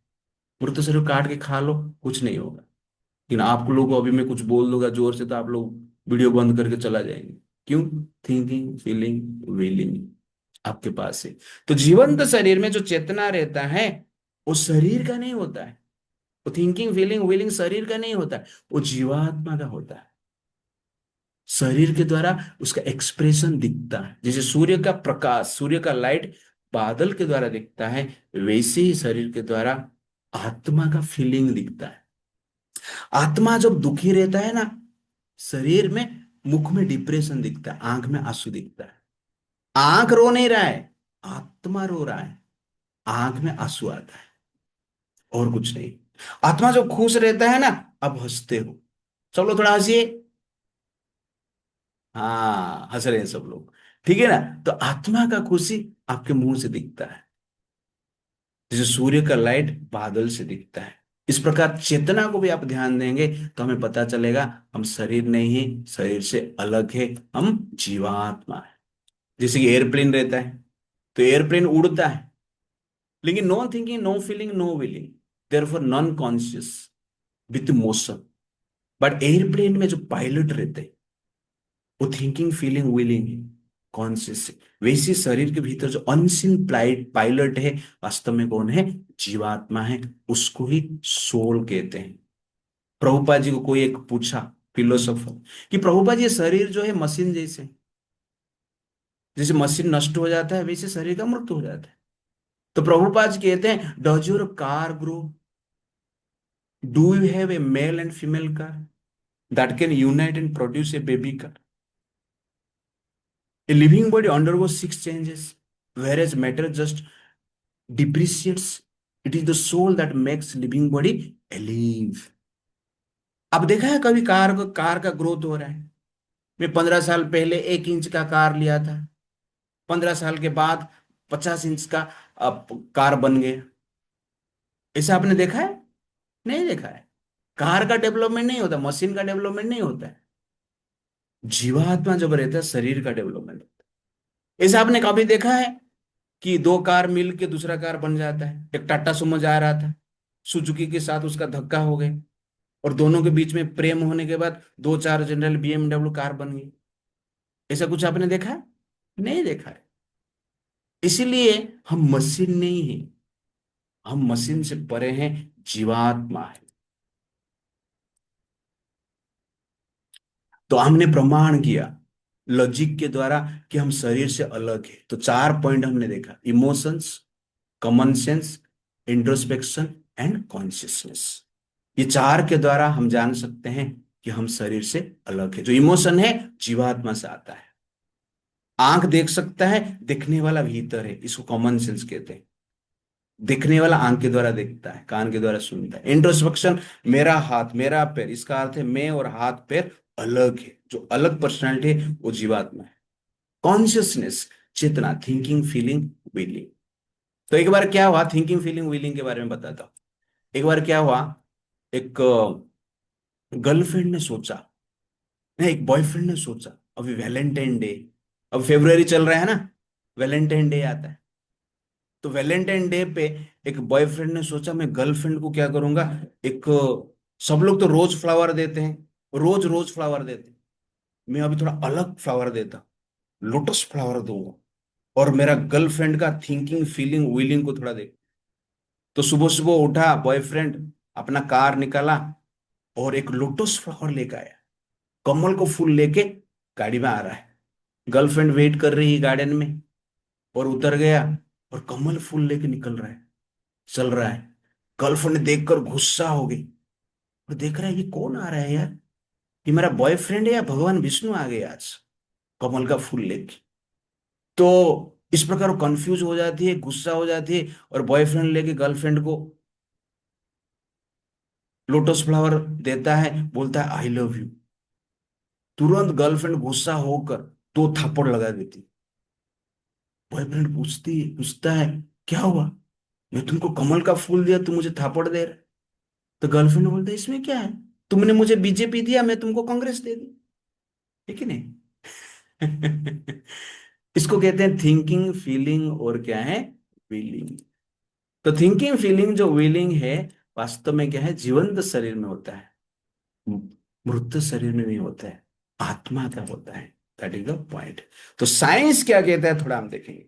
मूर्त शरीर काट के खा लो, कुछ नहीं होगा। लेकिन आप लोगों को अभी मैं कुछ बोल दूंगा जोर से तो आप लोग वीडियो बंद करके चला जाएंगे। क्यों? थिंकिंग, फीलिंग, विलिंग आपके पास है। तो जीवंत शरीर में जो चेतना रहता है वो शरीर का नहीं होता है। वो थिंकिंग, फीलिंग, विलिंग शरीर का नहीं होता है, वो जीवात्मा का होता है। शरीर के द्वारा उसका एक्सप्रेशन दिखता है। जैसे सूर्य का प्रकाश, सूर्य का लाइट बादल के द्वारा दिखता है, वैसे ही शरीर के द्वारा आत्मा का फीलिंग दिखता है। आत्मा जब दुखी रहता है ना, शरीर में मुख में डिप्रेशन दिखता है, आंख में आंसू दिखता है। आंख रो नहीं रहा है, आत्मा रो रहा है, आंख में आंसू आता है, और कुछ नहीं। आत्मा जो खुश रहता है ना, अब हंसते हो, चलो थोड़ा हंसिए। हाँ, हंस रहे हैं सब लोग, ठीक है ना। तो आत्मा का खुशी आपके मुंह से दिखता है, जैसे सूर्य का लाइट बादल से दिखता है। इस प्रकार चेतना को भी आप ध्यान देंगे तो हमें पता चलेगा हम शरीर नहीं, शरीर से अलग है, हम जीवात्मा है। जैसे कि एयरप्लेन रहता है, तो एयरप्लेन उड़ता है, लेकिन no thinking, no feeling, no willing, therefore non conscious with motion. But airplane में जो पायलट रहते हैं, वो थिंकिंग, फीलिंग, विलिंग है, कॉन्शियस है। वैसे शरीर के भीतर जो अनसीन पायलट है, वास्तव में कौन है? जीवात्मा है। उसको ही सोल कहते हैं। प्रभुपाद जी को कोई एक पूछा, फिलोसोफर, कि प्रभुपाद ये शरीर जो है मशीन जैसे, जैसे मशीन नष्ट हो जाता है वैसे शरीर का मृत्यु हो जाता है। तो प्रभुपाद जी कहते हैं, does your car grow? Do you have a male and female car that can unite and produce a baby car? A living body undergoes six changes, whereas matter just depreciates. It is the soul that makes living body alive. अब देखा है कभी car का growth हो रहा है? मैं 15 साल पहले 1 इंच का कार लिया था, 15 साल के बाद 50 इंच का कार बन गया। ऐसा आपने देखा है? नहीं देखा है। कार का डेवलपमेंट नहीं होता, मशीन का डेवलपमेंट नहीं होता है। जीवात्मा जब रहता है, शरीर का डेवलपमेंट होता है। ऐसा आपने कभी देखा है कि दो कार मिल के दूसरा कार बन जाता है? एक टाटा सुमो जा रहा था, सुजुकी के साथ उसका धक्का हो गया, और दोनों के बीच में प्रेम होने के बाद दो चार जनरल बीएमडब्ल्यू कार बन गई। ऐसा कुछ आपने देखा है? नहीं देखा है। इसीलिए हम मशीन नहीं है, हम मशीन से परे हैं, जीवात्मा है। तो हमने प्रमाण किया लॉजिक के द्वारा कि हम शरीर से अलग है। तो 4 पॉइंट हमने देखा: emotions, common sense, introspection and consciousness. ये चार के द्वारा हम जान सकते हैं कि हम शरीर से अलग है। जो इमोशन है, जीवात्मा से आता है। आंख देख सकता है, देखने वाला भीतर है, इसको कॉमन सेंस कहते हैं। देखने वाला आंख के द्वारा देखता है, कान के द्वारा सुनता है। इंट्रोस्पेक्शन, मेरा हाथ, मेरा पैर, इसका अर्थ है मैं और हाथ पैर अलग है। जो अलग पर्सनैलिटी है वो जीवात्मा है। कॉन्शियसनेस, चेतना, थिंकिंग, फीलिंग, विलिंग। तो एक बार क्या हुआ, थिंकिंग, फीलिंग, विलिंग के बारे में बताता हूं। एक बार क्या हुआ, एक गर्लफ्रेंड ने सोचा, नहीं, एक बॉयफ्रेंड ने सोचा, अभी वैलेंटाइन डे, अब फेब्रुवरी चल रहा है ना, वैलेंटाइन डे आता है। तो वैलेंटाइन डे पे एक बॉयफ्रेंड ने सोचा, मैं गर्लफ्रेंड को क्या करूंगा, एक, सब लोग तो रोज फ्लावर देते हैं, रोज रोज फ्लावर देते हैं, मैं अभी थोड़ा अलग फ्लावर देता, लोटस फ्लावर दूंगा, और मेरा गर्लफ्रेंड का थिंकिंग, फीलिंग, विलिंग को थोड़ा देख। तो सुबह सुबह उठा बॉयफ्रेंड, अपना कार निकाला, और एक लोटस फ्लावर लेकर आया, कमल को फूल लेके गाड़ी में आ रहा है। गर्लफ्रेंड वेट कर रही है गार्डन में, और उतर गया, और कमल फूल लेके निकल रहा है, चल रहा है। गर्लफ्रेंड देखकर गुस्सा हो गई, और देख रहा है ये कौन आ रहा है यार, ये मेरा बॉयफ्रेंड है या भगवान विष्णु आ गए आज कमल का फूल लेके। तो इस प्रकार वो कंफ्यूज हो जाती है, गुस्सा हो जाती है, और बॉयफ्रेंड लेके गर्लफ्रेंड को लोटस फ्लावर देता है, बोलता है आई लव यू। तुरंत गर्लफ्रेंड गुस्सा होकर 2 थप्पड़ लगा देती। बॉयफ्रेंड पूछता है क्या हुआ, मैं तुमको कमल का फूल दिया, तुम मुझे थप्पड़ दे रहे? तो गर्लफ्रेंड बोलता है इसमें क्या है, तुमने मुझे बीजेपी दिया, मैं तुमको कांग्रेस दे दी, ठीक है नहीं? इसको कहते हैं थिंकिंग, फीलिंग, और क्या है, विलिंग। तो थिंकिंग, फीलिंग, जो विलिंग है, वास्तव में क्या है, जीवंत शरीर में होता है, मृत शरीर में नहीं होता है, आत्मा का होता है। That is the point. तो साइंस क्या कहता है, थोड़ा हम देखेंगे।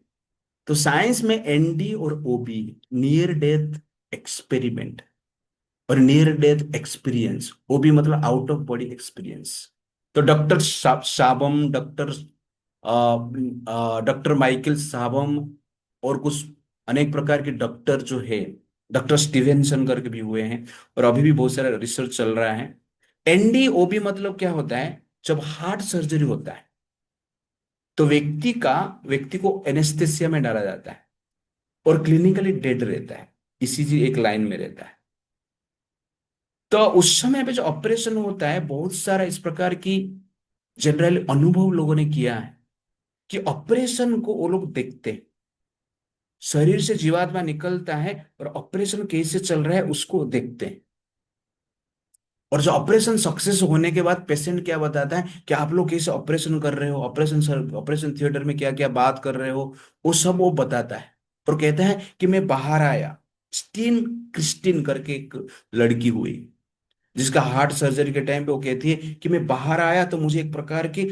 तो साइंस में एनडी और ओबी, नियर डेथ एक्सपेरिमेंट और नियर डेथ एक्सपीरियंस, ओबी मतलब आउट ऑफ बॉडी एक्सपीरियंस। तो डॉक्टर शाबम, डॉक्टर माइकल साबम, और कुछ अनेक प्रकार के डॉक्टर जो है, डॉक्टर स्टीवेंसन करके भी हुए हैं, और अभी भी बहुत सारा रिसर्च चल रहा है। एनडीओबी मतलब क्या होता है? जब हार्ट सर्जरी होता है तो व्यक्ति को एनेस्थेसिया में डाला जाता है और क्लिनिकली डेड रहता है, ईसीजी एक लाइन में रहता है। तो उस समय पे जो ऑपरेशन होता है, बहुत सारा इस प्रकार की जनरल अनुभव लोगों ने किया है कि ऑपरेशन को वो लोग देखते हैं, शरीर से जीवात्मा निकलता है और ऑपरेशन कैसे चल रहा है उसको देखते हैं। और जो ऑपरेशन सक्सेस होने के बाद पेशेंट क्या बताता है कि आप लोग कैसे ऑपरेशन कर रहे हो, ऑपरेशन थिएटर में क्या क्या बात कर रहे हो, वो सब वो बताता है। और कहता है कि मैं बाहर आया। स्टीन क्रिस्टिन करके एक लड़की हुई जिसका हार्ट सर्जरी के टाइम पे वो कहती है कि मैं बाहर आया तो मुझे एक प्रकार की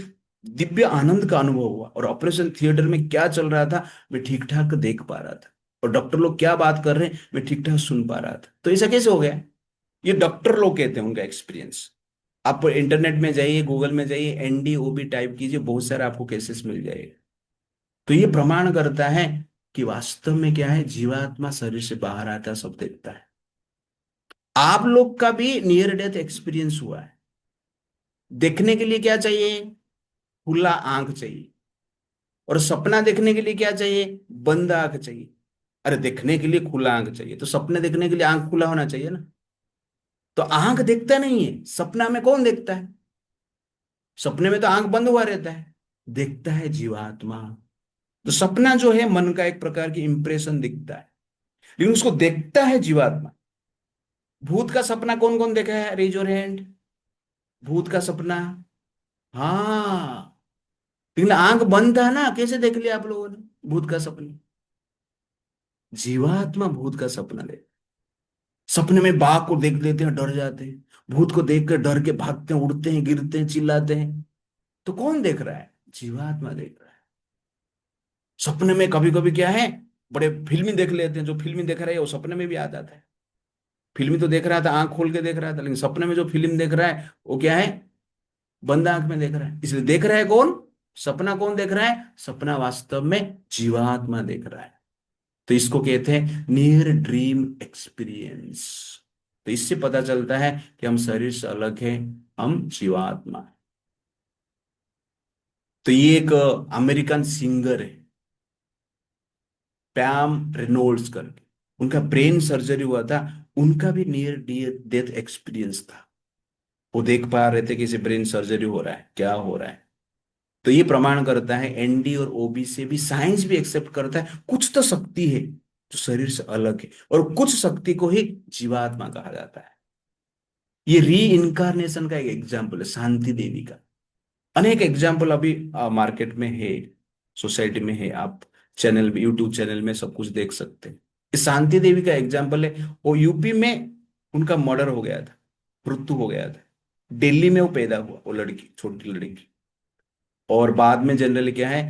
दिव्य आनंद का अनुभव हुआ, और ऑपरेशन थिएटर में क्या चल रहा था मैं ठीक ठाक देख पा रहा था, और डॉक्टर लोग क्या बात कर रहे हैं मैं ठीक ठाक सुन पा रहा था। तो ऐसा कैसे हो गया? ये डॉक्टर लोग कहते हैं, उनका एक्सपीरियंस। आप इंटरनेट में जाइए, गूगल में जाइए, एनडीओबी टाइप कीजिए, बहुत सारे आपको केसेस मिल जाएगा। तो ये प्रमाण करता है कि वास्तव में क्या है, जीवात्मा शरीर से बाहर आता है, सब देखता है। आप लोग का भी नियर डेथ एक्सपीरियंस हुआ है। देखने के लिए क्या चाहिए? खुला आंख चाहिए। और सपना देखने के लिए क्या चाहिए? बंद आंख चाहिए। अरे देखने के लिए खुला आंख चाहिए तो सपने देखने के लिए आंख खुला होना चाहिए ना। तो आंख देखता नहीं है, सपना में कौन देखता है? सपने में तो आंख बंद हुआ रहता है, देखता है जीवात्मा। तो सपना जो है मन का एक प्रकार की इंप्रेशन दिखता है, लेकिन उसको देखता है जीवात्मा। भूत का सपना कौन कौन देखा है? Raise your hand. भूत का सपना, हाँ, लेकिन आंख बंद था ना, कैसे देख लिया आप लोगों ने भूत का सपना? जीवात्मा भूत का सपना ले, सपने में बाघ को देख लेते हैं, डर जाते हैं, भूत को देख कर डर के भागते हैं, उड़ते हैं, गिरते हैं, चिल्लाते हैं। तो कौन देख रहा है? जीवात्मा देख रहा है। सपने में कभी कभी क्या है, बड़े फिल्मी देख लेते हैं, जो फिल्मी देख रहा है वो सपने में भी आ जाता है। फिल्मी तो देख रहा था, आंख खोल के देख रहा था, लेकिन सपने में जो फिल्म देख रहा है वो क्या है? बंद आंख में देख रहा है। इसलिए देख रहा है कौन? सपना कौन देख रहा है? सपना वास्तव में जीवात्मा देख रहा है। तो इसको कहते हैं नियर ड्रीम एक्सपीरियंस। तो इससे पता चलता है कि हम शरीर से अलग हैं, हम जीवात्मा हैं। तो ये एक अमेरिकन सिंगर है, पैम रेनोल्ड्स करके, उनका ब्रेन सर्जरी हुआ था। उनका भी नियर डियर डेथ एक्सपीरियंस था। वो देख पा रहे थे कि इसे ब्रेन सर्जरी हो रहा है, क्या हो रहा है। तो ये प्रमाण करता है, एनडी और ओबी से भी साइंस भी एक्सेप्ट करता है, कुछ तो शक्ति है जो शरीर से अलग है, और कुछ शक्ति को ही जीवात्मा कहा जाता है। ये री इनकारनेशन का एक एग्जाम्पल है शांति देवी का। अनेक एग्जाम्पल अभी मार्केट में है, सोसाइटी में है। आप चैनल में, यूट्यूब चैनल में सब कुछ देख सकते हैं। इस शांति देवी का एग्जाम्पल है, वो यूपी में उनका मर्डर हो गया था, मृत्यु हो गया था। दिल्ली में वो पैदा हुआ, वो लड़की, छोटी लड़की। और बाद में जनरली क्या है,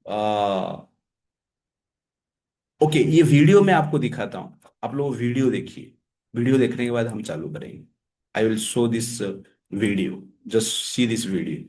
आ, ओके, ये वीडियो मैं आपको दिखाता हूँ, आप लोग वीडियो देखिए। वीडियो देखने के बाद हम चालू करेंगे। I will show this video, just see this video.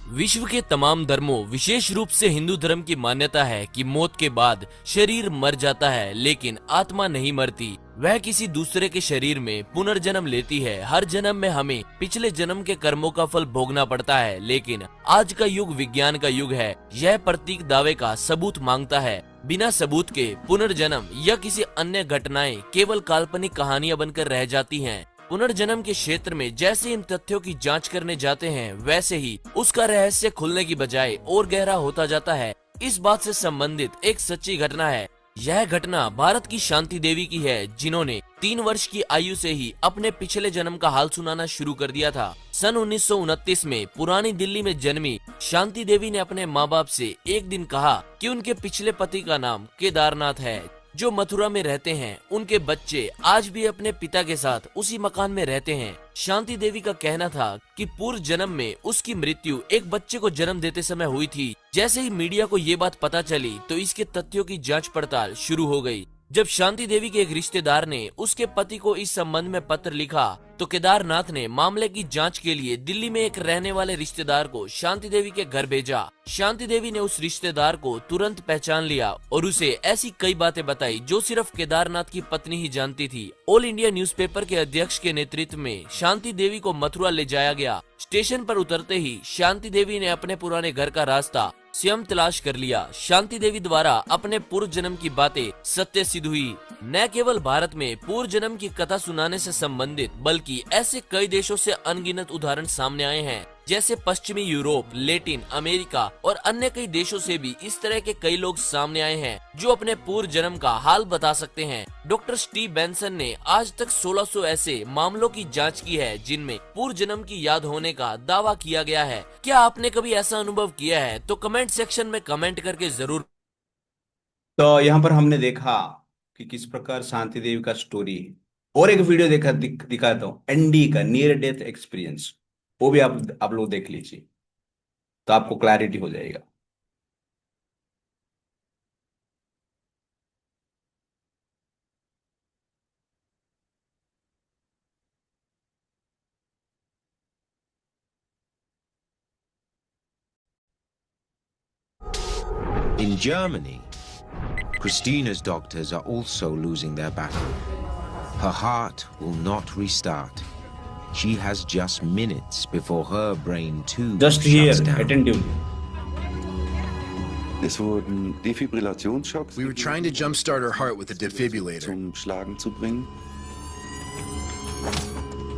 विश्व के तमाम धर्मों, विशेष रूप से हिंदू धर्म की मान्यता है कि मौत के बाद शरीर मर जाता है, लेकिन आत्मा नहीं मरती। वह किसी दूसरे के शरीर में पुनर्जन्म लेती है। हर जन्म में हमें पिछले जन्म के कर्मों का फल भोगना पड़ता है, लेकिन आज का युग विज्ञान का युग है। यह प्रतीक दावे का सबूत मांगता है। बिना सबूत के पुनर्जन्म या किसी अन्य घटनाएं केवल काल्पनिक कहानियां बनकर रह जाती हैं। पुनर्जन्म के क्षेत्र में जैसे इन तथ्यों की जांच करने जाते हैं, वैसे ही उसका रहस्य खुलने की बजाय और गहरा होता जाता है। इस बात से संबंधित एक सच्ची घटना है। यह घटना भारत की शांति देवी की है, जिन्होंने 3 वर्ष की आयु से ही अपने पिछले जन्म का हाल सुनाना शुरू कर दिया था। सन 1929 में पुरानी दिल्ली में जन्मी शांति देवी ने अपने माँ बाप से एक दिन कहा कि उनके पिछले पति का नाम केदारनाथ है, जो मथुरा में रहते हैं। उनके बच्चे आज भी अपने पिता के साथ उसी मकान में रहते हैं। शांति देवी का कहना था कि पूर्व जन्म में उसकी मृत्यु एक बच्चे को जन्म देते समय हुई थी। जैसे ही मीडिया को ये बात पता चली तो इसके तथ्यों की जांच पड़ताल शुरू हो गई। जब शांति देवी के एक रिश्तेदार ने उसके पति को इस संबंध में पत्र लिखा तो केदारनाथ ने मामले की जांच के लिए दिल्ली में एक रहने वाले रिश्तेदार को शांति देवी के घर भेजा। शांति देवी ने उस रिश्तेदार को तुरंत पहचान लिया और उसे ऐसी कई बातें बताई जो सिर्फ केदारनाथ की पत्नी ही जानती थी। ऑल इंडिया न्यूज़पेपर के अध्यक्ष के नेतृत्व में शांति देवी को मथुरा ले जाया गया। स्टेशन पर उतरते ही शांति देवी ने अपने पुराने घर का रास्ता स्वयं तलाश कर लिया। शांति देवी द्वारा अपने पूर्व जन्म की बातें सत्य सिद्ध हुई। न केवल भारत में पूर्व जन्म की कथा सुनाने से संबंधित बल्कि ऐसे कई देशों से अनगिनत उदाहरण सामने आए हैं, जैसे पश्चिमी यूरोप, लैटिन अमेरिका और अन्य कई देशों से भी इस तरह के कई लोग सामने आए हैं जो अपने पूर्व जन्म का हाल बता सकते हैं। डॉक्टर स्टीव बेंसन ने आज तक 1600 ऐसे मामलों की जांच की है जिनमें पूर्व जन्म की याद होने का दावा किया गया है। क्या आपने कभी ऐसा अनुभव किया है? तो कमेंट सेक्शन में कमेंट करके जरूर। तो यहाँ पर हमने देखा कि किस प्रकार शांति देवी का स्टोरी है। और एक वीडियो दिखाता हूँ, एनडी का नियर डेथ एक्सपीरियंस, वो भी आप लोग देख लीजिए तो आपको क्लैरिटी हो जाएगा। In Germany, Christina's doctors are also losing their battle. Her heart will not restart. She has just minutes before her brain too Just here, shuts down. attentively. Es wurden Defibrillationsschocks We were trying to jumpstart her heart with a defibrillator. zum Schlagen zu bringen.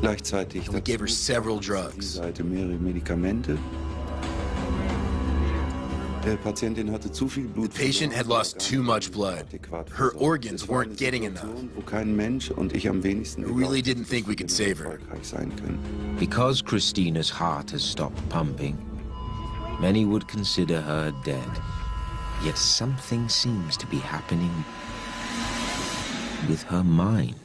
Gleichzeitig And we gave her dazu several auf der drugs. Seite mehrere Medikamente. Der Patientin hatte zu viel Blut. The patient had lost too much blood. Her organs weren't getting enough. Wo kein Mensch und ich am wenigsten We really didn't think we could save her. erfolgreich sein können. Because Christina's heart has stopped pumping, many would consider her dead. Yet something seems to be happening with her mind.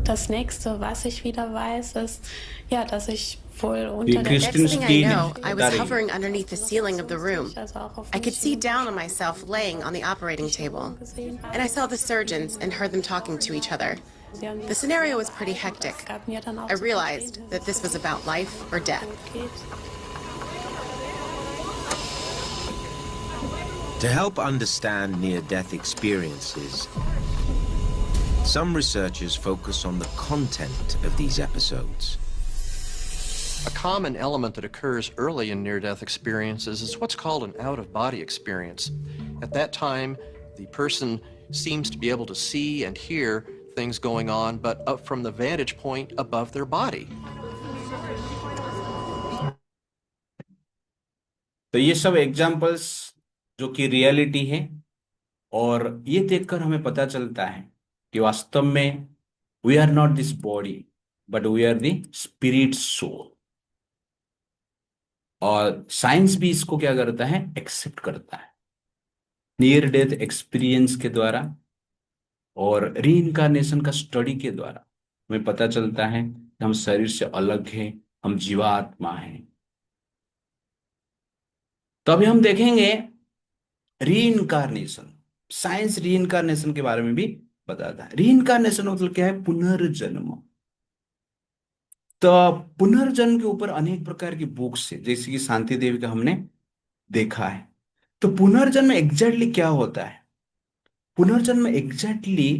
Das nächste, was ich wieder weiß, ist, ja, dass ich wohl Die unter der Christen Next thing I stehen know, I was darin. hovering underneath the ceiling of the room. also auch auf I could see mich down on myself laying on the operating table. gesehen habe. And I saw the surgeons and heard them talking to each other. Sie haben The scenario was pretty hectic. es gab mir dann auch I so realized Pläne, that this was about life or death. geht. To help understand near-death experiences, some researchers focus on the content of these episodes. A common element that occurs early in near-death experiences is what's called an out-of-body experience. At that time, the person seems to be able to see and hear things going on, but up from the vantage point above their body. तो ये सब examples जो कि reality है, और ये देखकर हमें पता चलता है कि वास्तव में we are not this body but we are the spirit soul. और साइंस भी इसको क्या करता है, एक्सेप्ट करता है। नियर डेथ एक्सपीरियंस के द्वारा और रीइंकार्नेशन का स्टडी के द्वारा हमें पता चलता है कि हम शरीर से अलग हैं, हम जीवात्मा हैं। तो अभी हम देखेंगे रीइंकार्नेशन। साइंस रीइंकार्नेशन के बारे में भी बताता है। रीइंकार्नेशन मतलब क्या है, पुनर्जन्म। तो पुनर्जन्म के ऊपर अनेक प्रकार की बुक्स है, जैसे कि शांति देवी का हमने देखा है। तो पुनर्जन्म एग्जैक्टली क्या होता है? पुनर्जन्म एग्जैक्टली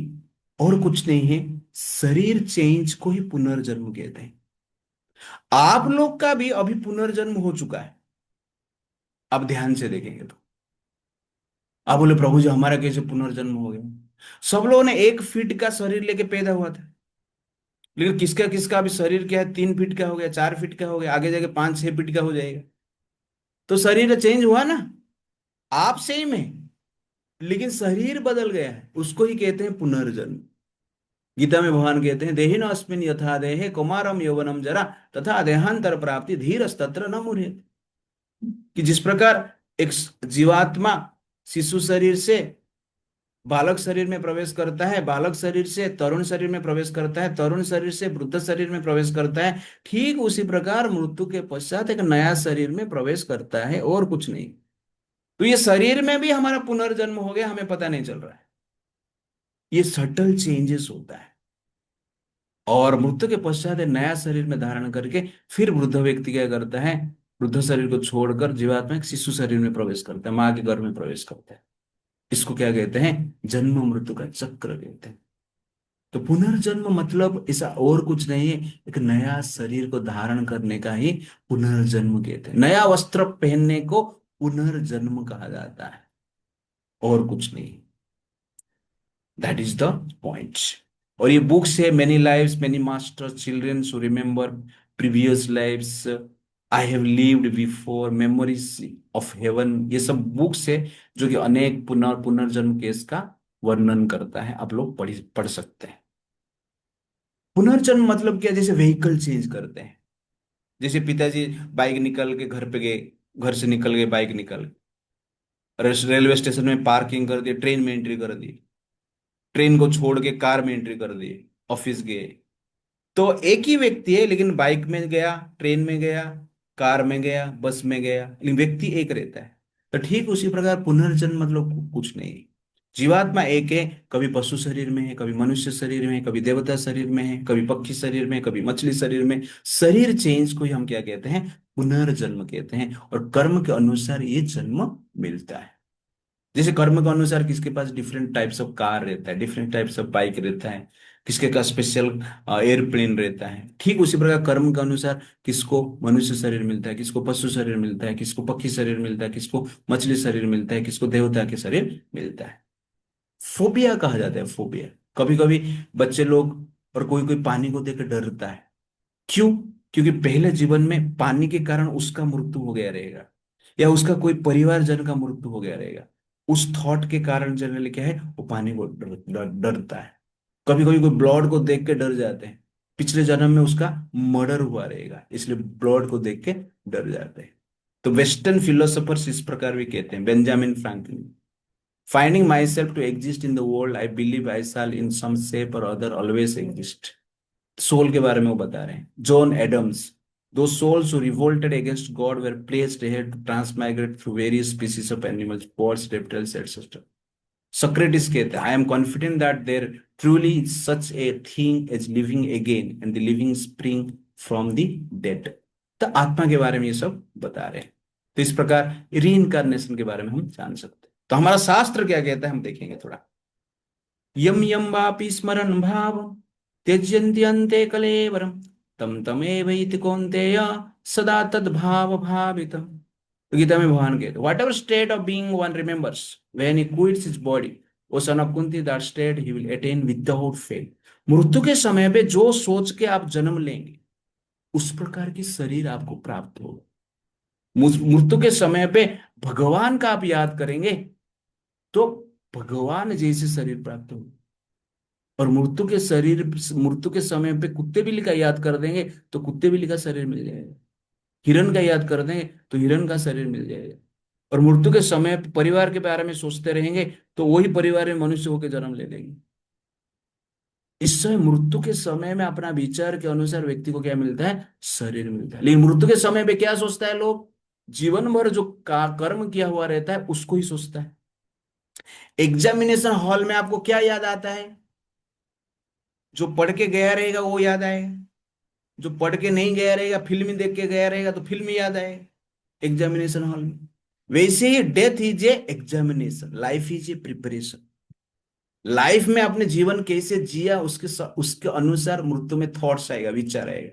और कुछ नहीं है, शरीर चेंज को ही पुनर्जन्म कहते हैं। आप लोग का भी अभी पुनर्जन्म हो चुका है। अब ध्यान से देखेंगे तो आप बोले, प्रभु जी हमारा कैसे पुनर्जन्म हो गया? सब लोगों ने 1 फीट का शरीर लेके पैदा हुआ था, लेकिन किसका किसका अभी शरीर क्या है, 3 फीट का हो गया, 4 फीट का हो गया, आगे जाके 5-6 फीट का हो जाएगा। तो शरीर चेंज हुआ ना, आप सेम है लेकिन शरीर बदल गया है, उसको ही कहते हैं पुनर्जन्म। गीता में भगवान कहते हैं, देहि अस्मिन् यथा देहे कौमारम यौवनम जरा तथा देहांतर प्राप्ति धीरस्तत्र न मुह्यते। कि जिस प्रकार एक जीवात्मा शिशु शरीर से बालक शरीर में प्रवेश करता है, बालक शरीर से तरुण शरीर में प्रवेश करता है, तरुण शरीर से वृद्ध शरीर में प्रवेश करता है। ठीक उसी प्रकार मृत्यु के पश्चात एक नया शरीर में प्रवेश करता है, और कुछ नहीं। तो ये शरीर में भी हमारा पुनर्जन्म हो गया, हमें पता नहीं चल रहा है। ये सटल चेंजेस होता है। और मृत्यु के पश्चात एक नया शरीर में धारण करके फिर वृद्ध व्यक्ति क्या करता है, वृद्ध शरीर को छोड़कर जीवात्मा एक शिशु शरीर में प्रवेश करता है, माँ के गर्भ में प्रवेश करता है। इसको क्या कहते हैं, जन्म मृत्यु का चक्र कहते हैं। तो पुनर्जन्म मतलब ऐसा और कुछ नहीं है, एक नया शरीर को धारण करने का ही पुनर्जन्म कहते हैं। नया वस्त्र पहनने को पुनर्जन्म कहा जाता है, और कुछ नहीं। That is the point. और ये बुक्स है, many lives many master children who remember previous lives, I have lived before, memories of haven, ये सब बुक्स है जो कि अनेक पुनर्जन्म केस का वर्णन करता है। आप लोग पढ़ सकते हैं। पुनर्जन्म मतलब क्या, जैसे व्हीकल चेंज करते हैं। जैसे पिताजी बाइक निकल के घर पे गए, घर से निकल गए, बाइक निकल रेलवे स्टेशन में पार्किंग कर दी, ट्रेन में एंट्री कर दी, ट्रेन को छोड़ के कार में एंट्री कर दी, ऑफिस गए। तो एक ही व्यक्ति है, लेकिन बाइक में गया, ट्रेन में गया, कार में गया, बस में गया, लेकिन व्यक्ति एक रहता है। तो ठीक उसी प्रकार पुनर्जन्म मतलब कुछ नहीं। जीवात्मा एक है, कभी पशु शरीर में है, कभी मनुष्य शरीर में है, कभी देवता शरीर में है, कभी पक्षी शरीर में, कभी मछली शरीर में। शरीर चेंज को ही हम क्या कहते हैं, पुनर्जन्म कहते हैं। और कर्म के अनुसार ये जन्म मिलता है। जैसे कर्म के अनुसार किसके पास डिफरेंट टाइप्स ऑफ कार रहता है, डिफरेंट टाइप्स ऑफ बाइक रहता है, किसके का स्पेशल एयरप्लेन रहता है, ठीक उसी प्रकार कर्म के अनुसार किसको मनुष्य शरीर मिलता है, किसको पशु शरीर मिलता है, किसको पक्षी शरीर मिलता है, किसको मछली शरीर मिलता है, किसको देवता के शरीर मिलता है। फोबिया कहा जाता है, फोबिया। कभी कभी बच्चे लोग और कोई कोई पानी को देकर डरता है। क्यों? क्योंकि पहले जीवन में पानी के कारण उसका मृत्यु हो गया रहेगा, या उसका कोई परिवारजन का मृत्यु हो गया रहेगा। उस थॉट के कारण जनरली क्या है, वो पानी को डरता है। कभी कभी कोई ब्लड को देख के डर जाते हैं, पिछले जन्म में उसका मर्डर हुआ रहेगा, इसलिए ब्लड को देख के डर जाते हैं। तो वेस्टर्न फिलोसोफर्स इस प्रकार भी कहते हैं, Benjamin Franklin, finding myself to exist in the world, I believe I shall in some shape or other always exist. Soul के बारे में वो बता रहे हैं। John Adams, those souls who revolted against God were placed here to transmigrate through various species of animals, birds, reptiles, etc. Socrates कहते हैं, I am confident that there truly is such a thing as living again and the living spring from the dead. तो आत्मा के बारे में ये सब बता रहे हैं। तो इस प्रकार रीइंकार्नेशन के बारे में हम जान सकते हैं। तो हमारा शास्त्र क्या कहता है हम देखेंगे थोड़ा। यम यम वापि स्मरण भाव त्यज्यन्ति अन्ते कलेवरम तम तमेव इति कौन्तेय सदा तद्भाव भावितम। तो गीता में भगवान कहते, whatever state of being one remembers when he quits his body, o son of Kunti, that state he will attain without fail. मृत्यु के समय पे जो सोच के आप जन्म लेंगे उस प्रकार की शरीर आपको प्राप्त होगा। मृत्यु के समय पे भगवान का आप याद करेंगे तो भगवान जैसे शरीर प्राप्त होगा। और मृत्यु के समय पे कुत्ते बिल्ली का याद कर देंगे तो कुत्ते बिल्ली का शरीर मिल जाएगा। हिरण का याद कर देंगे तो हिरण का शरीर मिल जाएगा। और मृत्यु के समय पे परिवार के बारे में सोचते रहेंगे तो वही परिवार में मनुष्य होकर जन्म ले लेंगे। इस समय मृत्यु के समय में अपना विचार के अनुसार व्यक्ति को क्या मिलता है, शरीर मिलता है। लेकिन मृत्यु के समय पे क्या सोचता है लोग, जीवन भर जो कर्म किया हुआ रहता है उसको ही सोचता है। एग्जामिनेशन हॉल में आपको क्या याद आता है, जो पढ़ के गया रहेगा वो याद आएगा, जो पढ़ के नहीं गया रहेगा, फिल्म देख के गया रहेगा तो फिल्म याद आएगा एग्जामिनेशन हॉल में। वैसे ही death is a examination, life is a preparation. Life में अपने जीवन कैसे जिया उसके अनुसार मृत्यु में थॉट्स आएगा, विचार आएगा,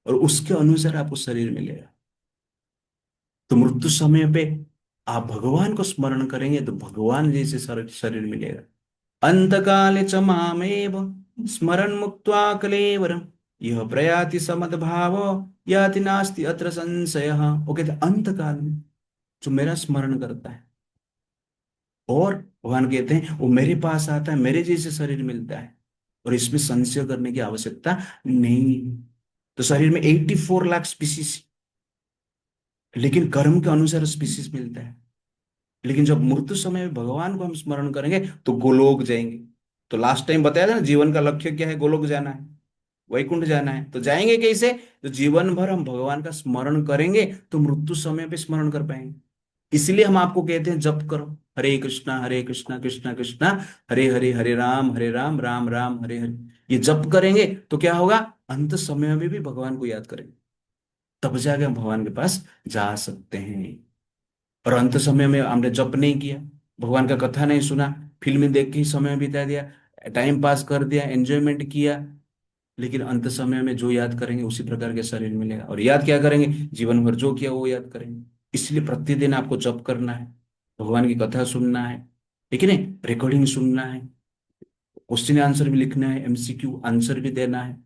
और उसके अनुसार आपको शरीर मिलेगा। तो मृत्यु समय पे आप भगवान को स्मरण करेंगे तो भगवान जैसे शरीर मिलेगा। अंतकाले च मामेव स्मरण मुक्त्वा कलेवरम यह प्रयाति समद्भाव याति नास्ति अत्र संशयः। वो कहते अंतकाल में जो मेरा स्मरण करता है, और भगवान कहते हैं वो मेरे पास आता है, मेरे जैसे शरीर मिलता है, और इसमें संशय करने की आवश्यकता नहीं। तो शरीर में 84 लाख स्पीसीज, लेकिन कर्म के अनुसार स्पीसीज मिलता है। लेकिन जब मृत्यु समय में भगवान को हम स्मरण करेंगे तो गोलोक जाएंगे। तो लास्ट टाइम बताया था ना, जीवन का लक्ष्य क्या है? गोलोक जाना है, वैकुंठ जाना है। तो जाएंगे कैसे? तो जीवन भर हम भगवान का स्मरण करेंगे तो मृत्यु समय पे स्मरण कर पाएंगे। इसलिए हम आपको कहते हैं जप करो, हरे कृष्णा कृष्णा कृष्णा हरे हरे, हरे राम राम राम हरे हरे। ये जप करेंगे तो क्या होगा? अंत समय में भी भगवान को याद करेंगे, तब जाके हम भगवान के पास जा सकते हैं। और अंत समय में हमने जप नहीं किया, भगवान का कथा नहीं सुना, फिल्म देख के ही समय बिता दिया, टाइम पास कर दिया, एंजॉयमेंट किया, लेकिन अंत समय में जो याद करेंगे उसी प्रकार के शरीर मिलेगा। और याद क्या करेंगे? जीवन भर जो किया वो याद करेंगे। इसलिए प्रतिदिन आपको जप करना है, भगवान की कथा सुनना है, ठीक है नहीं, रिकॉर्डिंग सुनना है, क्वेश्चन आंसर भी लिखना है, एमसीक्यू आंसर भी देना है।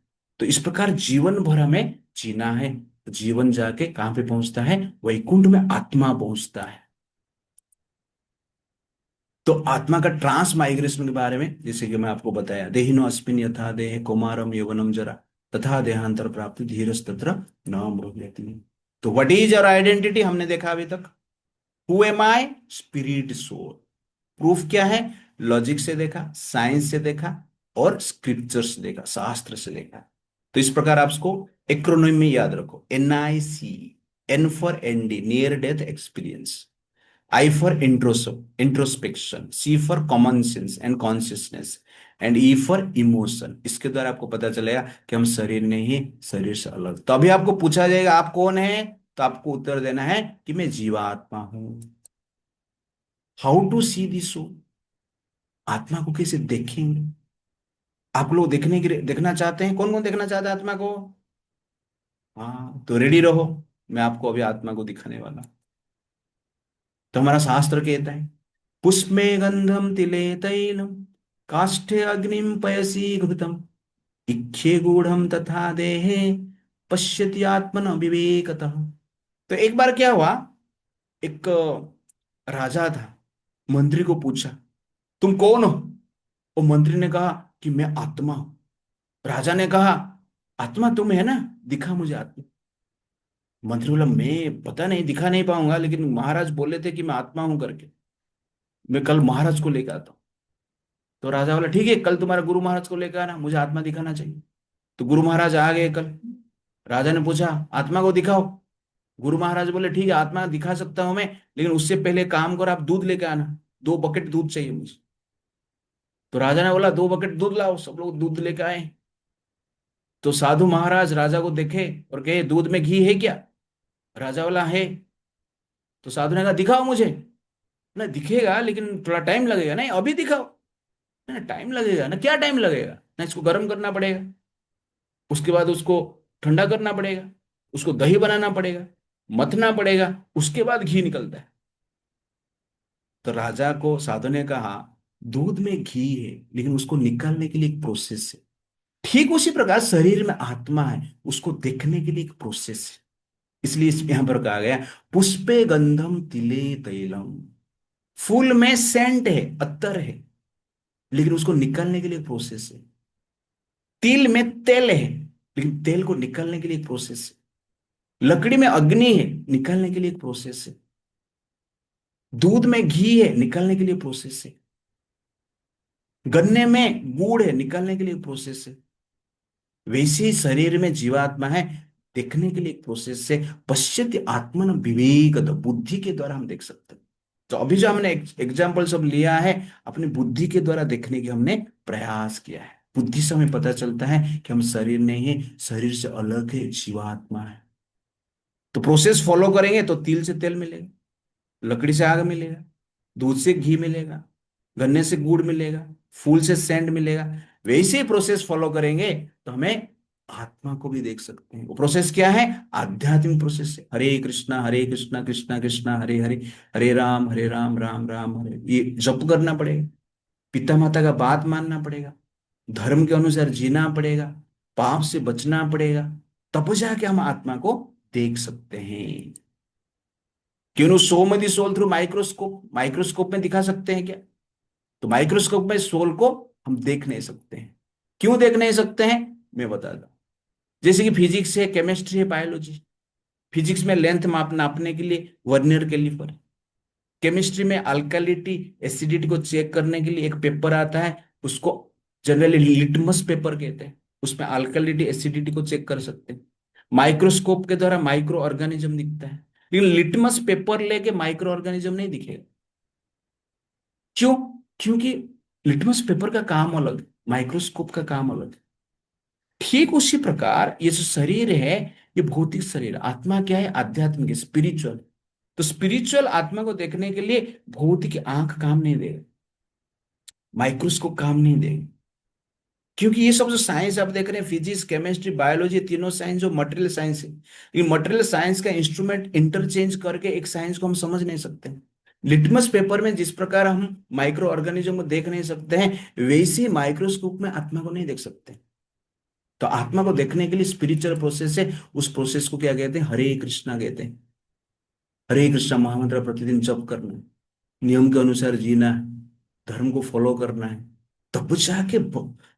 तो इस प्रकार जीवन भर हमें जीना है। तो जीवन जाके कहां पे पहुंचता है? वैकुंठ में आत्मा पहुंचता है। तो आत्मा का ट्रांस माइग्रेशन के बारे में जैसे कि मैं आपको बताया, देहिनो अस्मिन् यथा देहे कौमारम यौवनम जरा तथा देहांतर प्राप्ति धीरज तत्र न मृत्यति। तो व्हाट इज योर आइडेंटिटी हमने देखा अभी तक। Who am I? Spirit soul. Proof क्या है? लॉजिक से देखा, साइंस से देखा और स्क्रिप्चर से देखा, शास्त्र से देखा। तो इस प्रकार आप इसको एक्रोनिम में याद रखो, NIC। N for ND, near death experience. I for introspection, C for common sense and consciousness, and E for emotion। इसके द्वारा आपको पता चलेगा कि हम शरीर नहीं, शरीर से अलग। तो अभी आपको पूछा जाएगा आप कौन है, तो आपको उत्तर देना है कि मैं जीवात्मा हूं। How to see this soul? आत्मा को कैसे देखेंगे? आप लोग देखना चाहते हैं? कौन कौन देखना चाहता है आत्मा को? हाँ, तो रेडी रहो, मैं आपको अभी आत्मा को दिखाने वाला हूं। तो हमारा शास्त्र कहता है, पुष्पे गंधम तिले तैलम काष्ठे अग्निम पयसी घृतम इक्षे गूढ़म तथा देहे पश्यति आत्मन विवेकतः। तो एक बार क्या हुआ, एक राजा था, मंत्री को पूछा तुम कौन हो? और मंत्री ने कहा कि मैं आत्मा हूं। राजा ने कहा आत्मा तुम है ना, दिखा मुझे आत्मा। मंत्री बोला मैं पता नहीं, दिखा नहीं पाऊंगा, लेकिन महाराज बोले थे कि मैं आत्मा हूं करके, मैं कल महाराज को लेकर आता हूँ। तो राजा बोला ठीक है, कल तुम्हारा गुरु महाराज को लेकर आना, मुझे आत्मा दिखाना चाहिए। तो गुरु महाराज आ गए कल। राजा ने पूछा आत्मा को दिखाओ। गुरु महाराज बोले ठीक है, आत्मा दिखा सकता हूं मैं, लेकिन उससे पहले काम करो, आप दूध लेकर आना, 2 बकेट दूध चाहिए मुझे। तो राजा ने बोला 2 बकेट दूध लाओ। सब लोग दूध लेकर आए। तो साधु महाराज राजा को देखे और कहे दूध में घी है क्या? राजा बोला है। तो साधु ने कहा दिखाओ मुझे। ना दिखेगा लेकिन थोड़ा टाइम लगेगा। नहीं अभी दिखाओ। ना टाइम लगेगा ना, क्या टाइम लगेगा ना, इसको गर्म करना पड़ेगा, उसके बाद उसको ठंडा करना पड़ेगा, उसको दही बनाना पड़ेगा, मथना पड़ेगा, उसके बाद घी निकलता है। तो राजा को साधु ने कहा दूध में घी है, लेकिन उसको निकालने के लिए एक प्रोसेस है। ठीक उसी प्रकार शरीर में आत्मा है, उसको देखने के लिए एक प्रोसेस है। इसलिए यहां पर कहा गया पुष्पे गंधम तिले तैलम। फूल में सेंट है, अत्तर है, लेकिन उसको निकालने के लिए प्रोसेस है। तिल में तेल है, लेकिन तेल को निकालने के लिए एक प्रोसेस है। लकड़ी में अग्नि है, निकालने के लिए एक प्रोसेस है। दूध में घी है, निकालने के लिए प्रोसेस है। गन्ने में गुड़ है, निकालने के लिए एक प्रोसेस है। वैसे ही शरीर में जीवात्मा है, देखने के लिए एक प्रोसेस है। पश्यति आत्मन विवेक, बुद्धि के द्वारा हम देख सकते हैं। तो अभी जो हमने एग्जाम्पल सब लिया है, अपनी बुद्धि के द्वारा देखने की हमने प्रयास किया है। बुद्धि से हमें पता चलता है कि हम शरीर नहीं है, शरीर से अलग है, जीवात्मा है। तो प्रोसेस फॉलो करेंगे तो तिल से तेल मिलेगा, लकड़ी से आग मिलेगा, दूध से घी मिलेगा, गन्ने से गुड़ मिलेगा, फूल से सेंट मिलेगा। वैसे ही प्रोसेस फॉलो करेंगे तो हमें आत्मा को भी देख सकते हैं। वो प्रोसेस क्या है? आध्यात्मिक प्रोसेस है। हरे कृष्णा कृष्णा कृष्णा हरे हरे, हरे राम राम राम हरे। ये जप करना पड़ेगा, पिता माता का बात मानना पड़ेगा, धर्म के अनुसार जीना पड़ेगा, पाप से बचना पड़ेगा, तब जाके हम आत्मा को देख सकते हैं। क्यों सो में दी सोल थ्रू माइक्रोस्कोप, माइक्रोस्कोप में दिखा सकते हैं क्या? तो माइक्रोस्कोप में सोल को हम देख नहीं सकते हैं। क्यों देख नहीं सकते हैं मैं बताता हूं। जैसे कि फिजिक्स है, केमिस्ट्री है, बायोलॉजी। फिजिक्स में लेंथ माप नापने के लिए वर्नियर कैलिपर, केमिस्ट्री में अल्कालिटी एसिडिटी को चेक करने के लिए एक पेपर आता है, उसको जनरली लिटमस पेपर कहते हैं। उसमें अल्कालिटी एसिडिटी को चेक कर सकते हैं। माइक्रोस्कोप के द्वारा माइक्रो ऑर्गेनिज्म दिखता है, लेकिन लिटमस पेपर लेके माइक्रो ऑर्गेनिज्म नहीं दिखेगा। क्यों? क्योंकि लिटमस पेपर का काम अलग है, माइक्रोस्कोप का काम अलग है। ठीक उसी प्रकार ये जो शरीर है, ये भौतिक शरीर, आत्मा क्या है? आध्यात्मिक, स्पिरिचुअल। तो स्पिरिचुअल आत्मा को देखने के लिए भौतिक आंख काम नहीं देगा, माइक्रोस्कोप काम नहीं देगा। क्योंकि ये सब जो साइंस आप देख रहे हैं, फिजिक्स, केमिस्ट्री, बायोलॉजी, तीनों साइंस जो मटेरियल साइंस है, लेकिन मटेरियल साइंस का इंस्ट्रूमेंट इंटरचेंज करके एक साइंस को हम समझ नहीं सकते। लिटमस पेपर में जिस प्रकार हम माइक्रो ऑर्गेनिज्म को देख नहीं सकते हैं, वैसे ही माइक्रोस्कोप में आत्मा को नहीं देख सकते। तो आत्मा को देखने के लिए स्पिरिचुअल प्रोसेस है, उस प्रोसेस को क्या कहते हैं? हरे कृष्णा कहते हैं। हरे कृष्णा महामंत्र प्रतिदिन जप करना है, नियम के अनुसार जीना है, धर्म को फॉलो करना है, तब जाके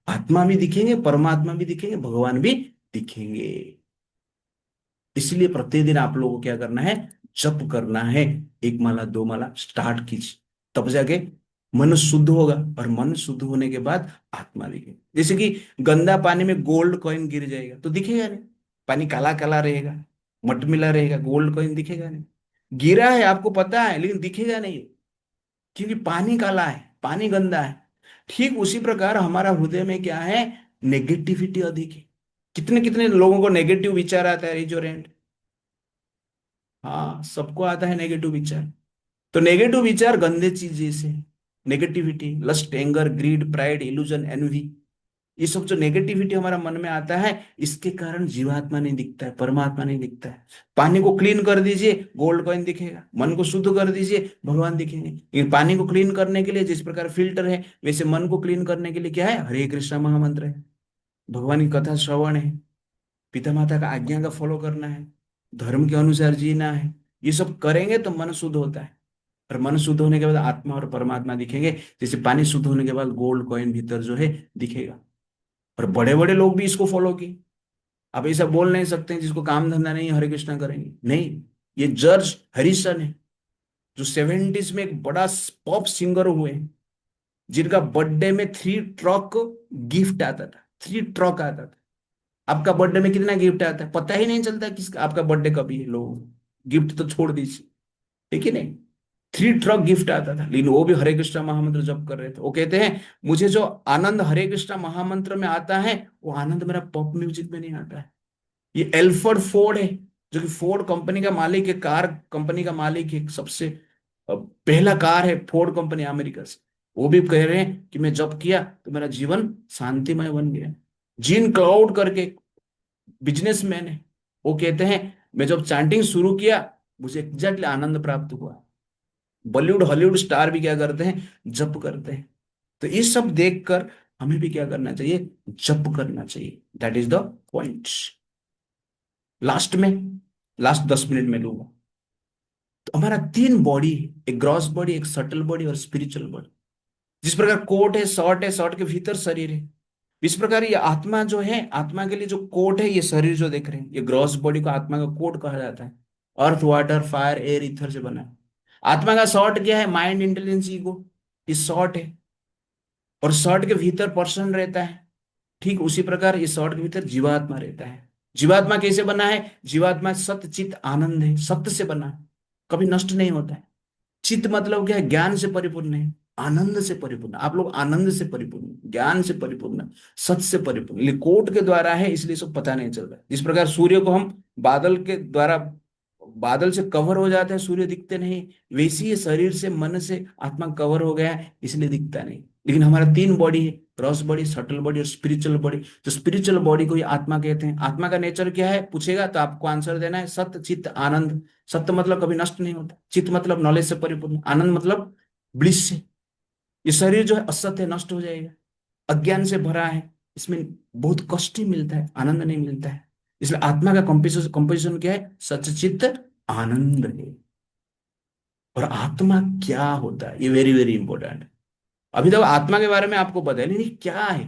आत्मा भी दिखेंगे, परमात्मा भी दिखेंगे, भगवान भी दिखेंगे। इसलिए प्रतिदिन आप लोगों को क्या करना है? जप करना है। 1 माला 2 माला स्टार्ट कीजिए, तब जाके मन शुद्ध होगा, और मन शुद्ध होने के बाद आत्मा दिखेगी। जैसे कि गंदा पानी में गोल्ड कॉइन गिर जाएगा तो दिखेगा नहीं, पानी काला काला रहेगा, मटमिला रहेगा, गोल्ड कॉइन दिखेगा नहीं। गिरा है आपको पता है, लेकिन दिखेगा नहीं, क्योंकि पानी काला है, पानी गंदा है। ठीक उसी प्रकार हमारा हृदय में क्या है? नेगेटिविटी अधिक है। कितने कितने लोगों को नेगेटिव विचार आता है? Raise your hand. हाँ, सबको आता है नेगेटिव विचार। तो नेगेटिव विचार गंदे चीज जैसे negativity, lust, anger, greed, pride, illusion, envy, ये सब जो नेगेटिविटी हमारा मन में आता है, इसके कारण जीवात्मा नहीं दिखता है, परमात्मा नहीं दिखता है। पानी को क्लीन कर दीजिए, गोल्ड कॉइन दिखेगा। मन को शुद्ध कर दीजिए, भगवान दिखेंगे। ये पानी को क्लीन करने के लिए जिस प्रकार फिल्टर है, वैसे मन को क्लीन करने के लिए क्या है? हरे कृष्णा महामंत्र है, भगवान की कथा श्रवण है, पिता माता का आज्ञा का फॉलो करना है, धर्म के अनुसार जीना है। ये सब करेंगे तो मन शुद्ध होता है, और मन शुद्ध होने के बाद आत्मा और परमात्मा दिखेंगे। जैसे पानी शुद्ध होने के बाद गोल्ड कॉइन भीतर जो है दिखेगा। और बड़े बड़े लोग भी इसको फॉलो किए। आप ऐसा बोल नहीं सकते जिसको काम धंधा नहीं हरे कृष्णा करेंगे, नहीं। ये जॉर्ज हैरिसन है, जो 70s में एक बड़ा पॉप सिंगर हुए, जिनका बर्थडे में 3 ट्रक गिफ्ट आता था, 3 ट्रक आता था। आपका बर्थडे में कितना गिफ्ट आता है पता ही नहीं चलता किसका आपका बर्थडे कभी है, लोग गिफ्ट तो छोड़ दीजिए, ठीक है नहीं। 3 ट्रक गिफ्ट आता था, लेकिन वो भी हरे कृष्णा महामंत्र जप कर रहे थे। वो कहते हैं मुझे जो आनंद हरे कृष्णा महामंत्र में आता है, वो आनंद मेरा पॉप म्यूजिक में नहीं आता है। ये एल्फर्ड फोर्ड है, जो कि फोर्ड कंपनी का मालिक है, कार कंपनी का मालिक है, सबसे पहला कार है फोर्ड कंपनी अमेरिका से। वो भी कह रहे हैं कि मैं जब किया तो मेरा जीवन शांतिमय बन गया। जीन क्लाउड करके बिजनेसमैन है, वो कहते हैं मैं जब चैंटिंग शुरू किया मुझे एग्जैक्टली आनंद प्राप्त हुआ। बॉलीवुड हॉलीवुड स्टार भी क्या करते हैं? जप करते हैं। तो ये सब देखकर हमें भी क्या करना चाहिए? जप करना चाहिए। That is the point. Last 10 minute में लूंगा। तो हमारा 3 बॉडी है, एक ग्रॉस बॉडी, एक सटल बॉडी और स्पिरिचुअल बॉडी। जिस प्रकार कोट है, शर्ट के भीतर शरीर है, इस प्रकार ये आत्मा जो है, आत्मा के लिए जो कोट है, ये शरीर जो देख रहे हैं, ये ग्रॉस बॉडी को आत्मा का कोट कहा जाता है। अर्थ, वाटर, फायर, एयर, ईथर से बना है। आत्मा का शॉर्ट क्या है? माइंड, इंटेलिजेंस, ईगो, ये शॉर्ट है। और शॉर्ट के भीतर पर्सन रहता है। ठीक उसी प्रकार ये शॉर्ट के भीतर जीवात्मा रहता है। जीवात्मा कैसे बना है? जीवात्मा सत्य चित आनंद है, सत्य से बना है, कभी नष्ट नहीं होता है। चित्त मतलब क्या है? ज्ञान से परिपूर्ण है, आनंद से परिपूर्ण। आप लोग आनंद से परिपूर्ण, ज्ञान से परिपूर्ण, सत्य से परिपूर्ण। कोट के द्वारा है, इसलिए सब पता नहीं चल रहा है। जिस प्रकार सूर्य को हम बादल के द्वारा, बादल से कवर हो जाते हैं, सूर्य दिखते नहीं, वैसे ही शरीर से, मन से आत्मा कवर हो गया है, इसलिए दिखता नहीं। लेकिन हमारा 3 बॉडी है, ग्रॉस बॉडी, सटल बॉडी और स्पिरिचुअल बॉडी। जो स्पिरिचुअल बॉडी को ही आत्मा कहते हैं। आत्मा का नेचर क्या है पूछेगा तो आपको आंसर देना है सत्य चित्त आनंद। सत्य मतलब कभी नष्ट नहीं होता, चित्त मतलब नॉलेज से परिपूर्ण, आनंद मतलब ब्लिस से। ये शरीर जो है असत्य, नष्ट हो जाएगा, अज्ञान से भरा है, इसमें बहुत कष्ट ही मिलता है, आनंद नहीं मिलता है। इसलिए आत्मा का कंपोजिशन क्या है? सच्चित आनंद है। और आत्मा क्या होता है, ये वेरी वेरी इंपॉर्टेंट है। अभी तक आत्मा के बारे में आपको पता है, नहीं क्या है?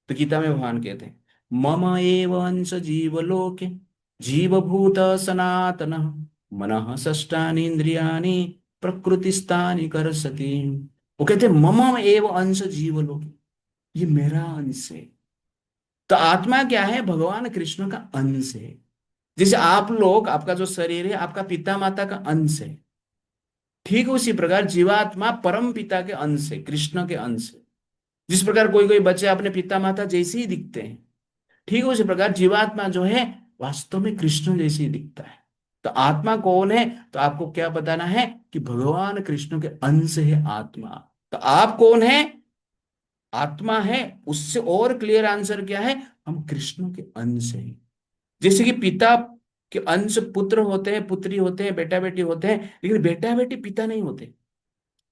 तो गीता में भगवान कहते हैं मम एव अंश जीवलोके जीवभूत सनातन मनः षष्ठानि इंद्रियाणि प्रकृति स्थानी कर सती। वो कहते हैं मम एव अंश जीवलोक, ये मेरा अंश है। तो आत्मा क्या है? भगवान कृष्ण का अंश है। जैसे आप लोग, आपका जो शरीर है आपका पिता माता का अंश है, ठीक उसी प्रकार जीवात्मा परम पिता के अंश है, कृष्ण के अंश है। जिस प्रकार कोई कोई बच्चे अपने पिता माता जैसे ही दिखते हैं, ठीक उसी प्रकार जीवात्मा जो है वास्तव में कृष्ण जैसे ही दिखता है। तो आत्मा कौन है? तो आपको क्या बताना है कि भगवान कृष्ण के अंश है आत्मा। तो आप कौन है? आत्मा है। उससे और क्लियर आंसर क्या है? हम कृष्ण के अंश हैं। जैसे कि पिता के अंश पुत्र होते हैं, पुत्री होते हैं, बेटा बेटी होते हैं, लेकिन बेटा बेटी पिता नहीं होते।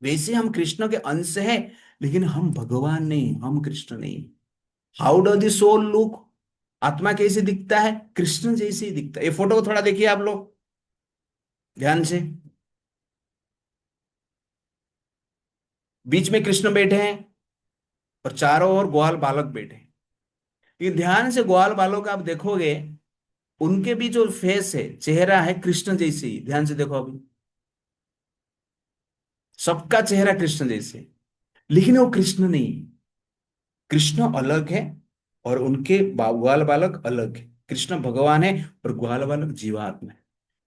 वैसे हम कृष्ण के अंश हैं, लेकिन हम भगवान नहीं, हम कृष्ण नहीं। How do the soul look? आत्मा कैसे दिखता है? कृष्ण जैसे ही दिखता है। ये फोटो को थोड़ा देखिए आप लोग ध्यान से। बीच में कृष्ण बैठे हैं और चारों ओर ग्वाल बालक बैठे हैं। ये ध्यान से ग्वाल बालक आप देखोगे, उनके भी जो फेस है, चेहरा है कृष्ण जैसे ही। ध्यान से देखो अभी, सबका चेहरा कृष्ण जैसे, लेकिन वो कृष्ण नहीं। कृष्ण अलग है और उनके ग्वाल बालक अलग है। कृष्ण भगवान है और ग्वाल बालक जीवात्मा है।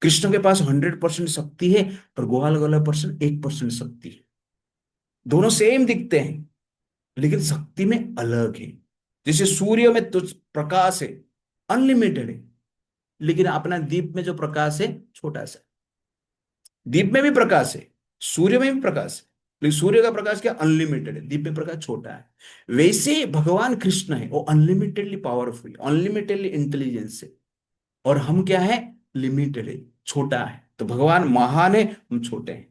कृष्ण के पास 100% शक्ति है और ग्वाल बालक पर्सन 1% शक्ति है। दोनों सेम दिखते हैं लेकिन शक्ति में अलग है। जैसे सूर्य में तो प्रकाश है, अनलिमिटेड है, लेकिन अपना दीप में जो प्रकाश है छोटा सा। दीप में भी प्रकाश है, सूर्य में भी प्रकाश है, लेकिन सूर्य का प्रकाश क्या? अनलिमिटेड है, दीप में प्रकाश छोटा है। वैसे ही भगवान कृष्ण है, वो अनलिमिटेडली पावरफुल, अनलिमिटेडली इंटेलिजेंस है, और हम क्या है? लिमिटेड है, छोटा है। तो भगवान महान है, हम छोटे हैं।